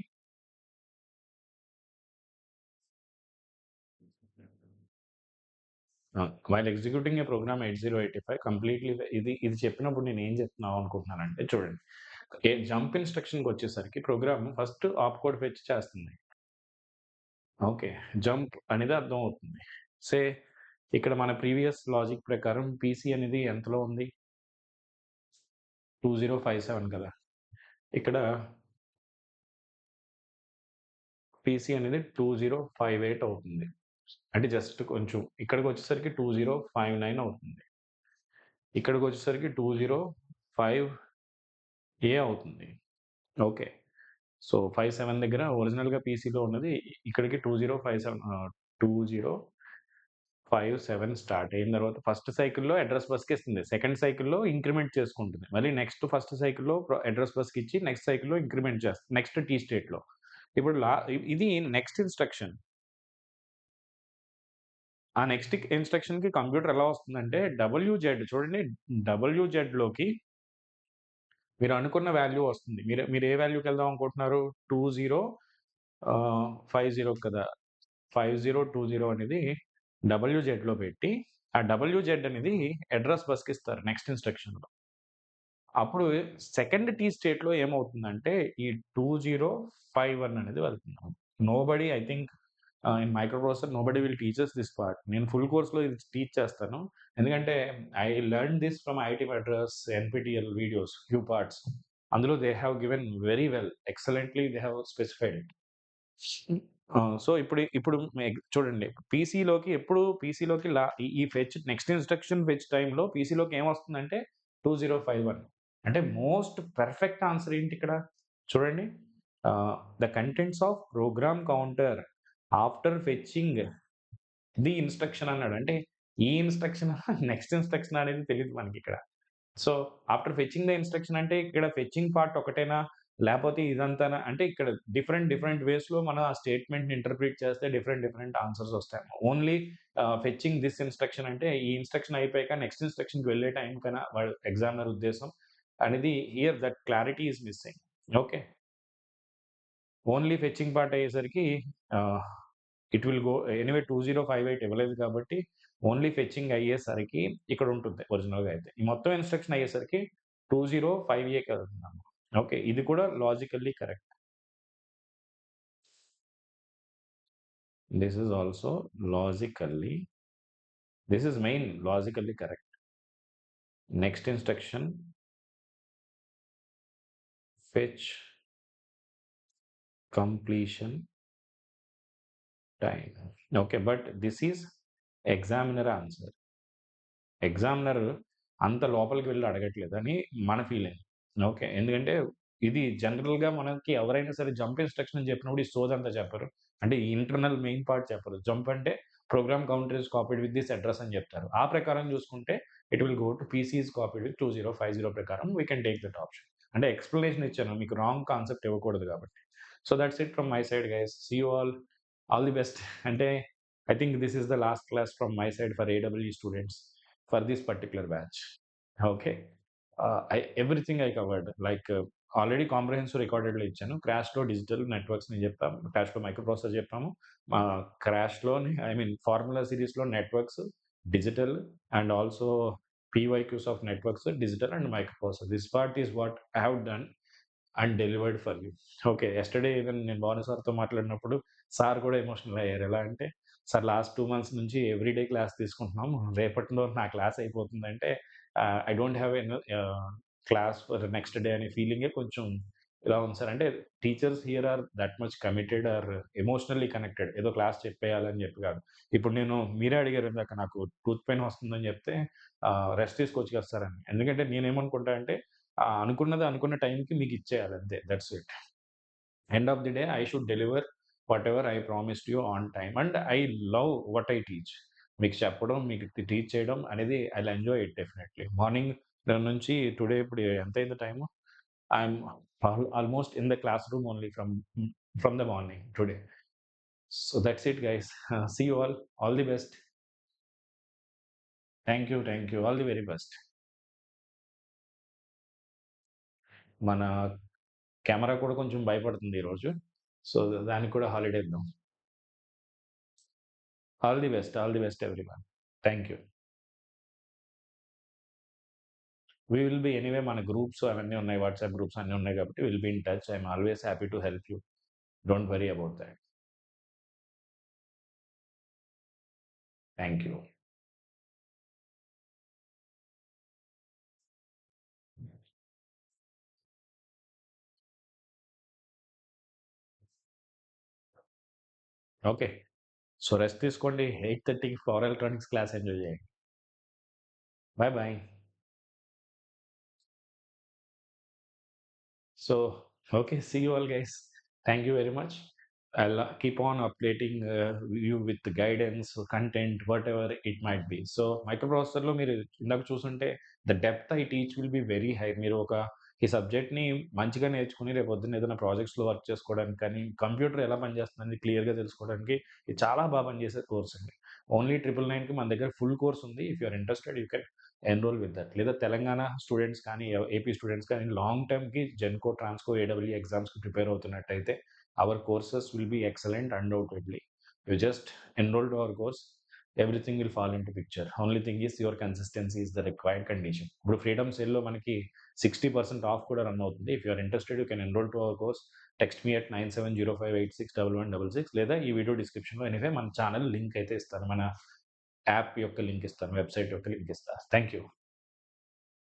While executing ఏ programme 8085 completely ఇది చెప్పినప్పుడు నేనేం చెప్తున్నాం అనుకుంటున్నానంటే చూడండి. జంప్ ఇన్‌స్ట్రక్షన్‌కొచ్చేసరికి ప్రోగ్రామ్ ఫస్ట్ ఆప్ కోడ్ ఫెచ్ చేస్తుంది. ఓకే. జంప్ అనేది అర్థమవుతుంది. సే ఇక్కడ మన ప్రీవియస్ లాజిక్ ప్రకారం పీసీ అనేది ఎంతలో ఉంది? 2057 కదా! ఇక్కడ పీసీ అనేది 2058 అవుతుంది. అంటే జస్ట్ కొంచెం ఇక్కడికొచ్చేసరికి 2059 అవుతుంది. ఇక్కడికొచ్చేసరికి 205 అవుతుంది. ఓకే. సో, 57 దగ్గర ఒరిజినల్‌గా పీసీలో ఉన్నది ఇక్కడికి 2057 స్టార్ట్ అయిన తర్వాత ఫస్ట్ సైకిల్‌లో అడ్రెస్ బస్‌కి ఇస్తుంది. సెకండ్ సైకిల్‌లో ఇంక్రిమెంట్ చేసుకుంటుంది. మళ్ళీ నెక్స్ట్ ఫస్ట్ సైకిల్‌లో అడ్రెస్ బస్‌కి ఇచ్చి నెక్స్ట్ సైకిల్‌లో ఇంక్రిమెంట్ చేస్తుంది. నెక్స్ట్ టీ స్టేట్‌లో. ఇప్పుడు ఇది నెక్స్ట్ ఇన్‌స్ట్రక్షన్. ఆ నెక్స్ట్ ఇన్‌స్ట్రక్షన్‌కి కంప్యూటర్ ఎలా వస్తుందంటే డబ్ల్యూజెడ్ చూడండి, డబ్ల్యూజెడ్‌లోకి మీరు అనుకున్న వాల్యూ వస్తుంది. మీరు ఏ వాల్యూకెళ్దాం అనుకుంటున్నారు? 20 50 కదా! 5020 అనేది డబ్ల్యూజెడ్‌లో పెట్టి, ఆ డబ్ల్యూజెడ్ అనేది అడ్రెస్ బస్‌కి ఇస్తారు నెక్స్ట్ ఇన్‌స్ట్రక్షన్‌లో. అప్పుడు సెకండ్ టీ స్టేట్‌లో ఏమవుతుందంటే, ఈ 2051 అనేది వెళ్తుంది. Nobody I think in microprocessor nobody will teach us this part. నేను ఫుల్ కోర్స్‌లో ఇది టీచ్ చేస్తాను. ఎందుకంటే I learned this from IIT Madras NPTEL videos few parts. అందులో they have given very well. Excellently they have specified it. So, ఇప్పుడు చూడండి, పీసీలోకి ఈ fetch next instruction fetch టైమ్‌లో పీసీలోకి ఏమొస్తుందంటే 2051. అంటే మోస్ట్ పర్ఫెక్ట్ ఆన్సర్ ఏంటిక్కడ? చూడండి. The contents of program counter after fetching the instruction అన్నాడు. అంటే ఈ ఇన్‌స్ట్రక్షన్ నెక్స్ట్ ఇన్‌స్ట్రక్షన్ అనేది తెలీదు మనకిక్కడ. So, after fetching the instruction అంటే ఇక్కడ ఫెచింగ్ పార్ట్ ఒకటేనా? లేపోతే ఇదంతానా? అంటే ఇక్కడ డిఫరెంట్ వేస్‌లో మనం ఆ స్టేట్‌మెంట్‌ని ఇంటర్ప్రిట్ చేస్తే డిఫరెంట్ ఆన్సర్స్ ఒస్తాయి. ఓన్లీ ఫెచింగ్ దిస్ ఇన్‌స్ట్రక్షన్ అంటే ఈ ఇన్‌స్ట్రక్షన్ అయిపోయాక నెక్స్ట్ ఇన్‌స్ట్రక్షన్‌కి వెళ్ళే టైం కన్నా వాడు ఎగ్జామినర్ ఉద్దేశం అనేది here that clarity is missing. Okay. Only fetching part అయ్యేసరికి ఆహ్, ఇట్ విల్ గో ఎనీవే 2058 ఇవ్వలేదు కాబట్టి ఓన్లీ ఫెచింగ్ అయ్యేసరికి ఇక్కడుంటుంది ఒరిజినల్‌గా అయితే. ఈ మొత్తం ఇన్‌స్ట్రక్షన్ అయ్యేసరికి 205Aకి వెళ్తుందన్నమాట. ఓకే. ఇది కూడా logically correct. This is also logically this is main logically correct. Next instruction fetch completion time. Okay. But this is examiner answer. Examiner అంత లోపలికి వెళ్లి అడగట్లేదని మన ఫీలింగ్. ఓకే. ఎందుకంటే ఇది జనరల్‌గా మనకి ఎవరైనా సరే జంప్ ఇన్‌స్ట్రక్షన్ అని చెప్పినప్పుడు ఈ సోదంతా చెప్పరు. అంటే ఈ ఇంటర్నల్ మెయిన్ పార్ట్ చెప్పరు. జంప్ అంటే program counter is copied with this address అని చెప్తారు. ఆ ప్రకారం చూసుకుంటే it will go to PC is copied with 2050 ప్రకారం we can take that option. అంటే ఎక్స్‌ప్లనేషన్ ఇచ్చాను. మీకు రాంగ్ కాన్సెప్ట్ ఇవ్వకూడదు కాబట్టి. So that's it from my side guys. See you all the best. అంటే I think this is the last class from my side for ఏడబ్ల్యూ students for this particular batch. Okay. Everything I covered, like already comprehensive రికార్డెడ్‌లో ఇచ్చాను. క్రాష్‌లో digital networks నేను చెప్పాము. క్రాష్‌లో micro processor చెప్పాము. క్రాష్‌లోని I mean formula సిరీస్‌లో networks, digital and also PYQs of networks, digital and micro processor. This part is what I have done and delivered for you. Okay. Yesterday even నేను భాను సార్‌తో మాట్లాడినప్పుడు sir కూడా emotional అయ్యారు. ఎలా అంటే, "sir last 2 months నుంచి every day class తీసుకుంటున్నాం. రేపటిలో నా క్లాస్ అయిపోతుందంటే I don't have class for next day" అనే ఫీలింగే కొంచెం ఇలా ఉంది సార్. అంటే teachers here are that much committed or emotionally connected. ఏదో క్లాస్ చెప్పేయాలని చెప్పి కాదు. ఇప్పుడు మీరే అడిగారు ఇందాక నాకు టూత్ పెయిన్ వస్తుందని చెప్తే రెస్ట్ తీసుకోవచ్చు కదా సార్ అని. ఎందుకంటే నేనేమనుకుంటా అంటే అనుకున్నది అనుకున్న టైంకి మీకిచ్చేయాలి అంతే. That's it. End of the day I should deliver whatever I promised you on time. And I love what I teach. మీకు చెప్పడం, మీకు టీచ్ చేయడం అనేది I will enjoy it definitely. Morning నుంచి టుడే ఇప్పుడు ఎంతయింది time? I'm almost in the classroom only from the morning today. So that's it guys. See you all. All the best. Thank you. All the very best. మన camera కూడా కొంచెం భయపడుతుంది ఈరోజు. సో, దానికి కూడా హాలిడే ఇద్దాం. All the best everyone. Thank you. We will be anyway మన గ్రూప్స్ అవన్నీ ఉన్నాయి. వాట్సాప్ గ్రూప్స్ అన్నీ ఉన్నాయి కాబట్టి will be in touch. I am always happy to help you. Don't worry about that. Thank you. Okay. So, rest తీసుకోండి. 8:30కి power electronics class enjoy చేయండి. Bye bye. So, okay, see you all, guys. Thank you very much. I'll keep on updating you with the guidance, content, whatever it might be. So, మైక్రోప్రాసెసర్‌లో మీరు ఇందాక చూసుంటే the depth I teach will be very high. మీరు ఈ సబ్జెక్ట్‌ని మంచిగా నేర్చుకొని రేపొద్దున్న ఏదైనా ప్రాజెక్ట్స్‌లో వర్క్ చేసుకోవడానికి కానీ, కంప్యూటర్ ఎలా పనిచేస్తుందని క్లియర్‌గా తెలుసుకోవడానికి ఇది చాలా పనిచేసే కోర్స్ అండి. ఓన్లీ 999కి మన దగ్గర ఫుల్ కోర్స్ ఉంది. If you are interested you can enrol with that. లేదా తెలంగాణ స్టూడెంట్స్ కానీ, ఏపీ స్టూడెంట్స్ కానీ లాంగ్ టర్మ్‌కి జెన్‌కో, ట్రాన్స్‌కో, ఏడబ్ల్యూ ఎగ్జామ్స్‌కి ప్రిపేర్ అవుతున్నట్టయితే our courses will be excellent undoubtedly. You just enroll to our course, everything will fall into picture. Only thing is your consistency is the required condition. ఇప్పుడు freedom సేల్‌లో మనకి 60% off కూడా run అవుతుంది. If you are interested you can enrol to our course. Text me at 9705861166 లేదా ఈ video డిస్క్రిప్షన్‌లో anyway మన channel link అయితే ఇస్తాను. మన యాప్ యొక్క లింక్ ఇస్తాను. వెబ్‌సైట్ యొక్క లింక్ ఇస్తాను. Thank you.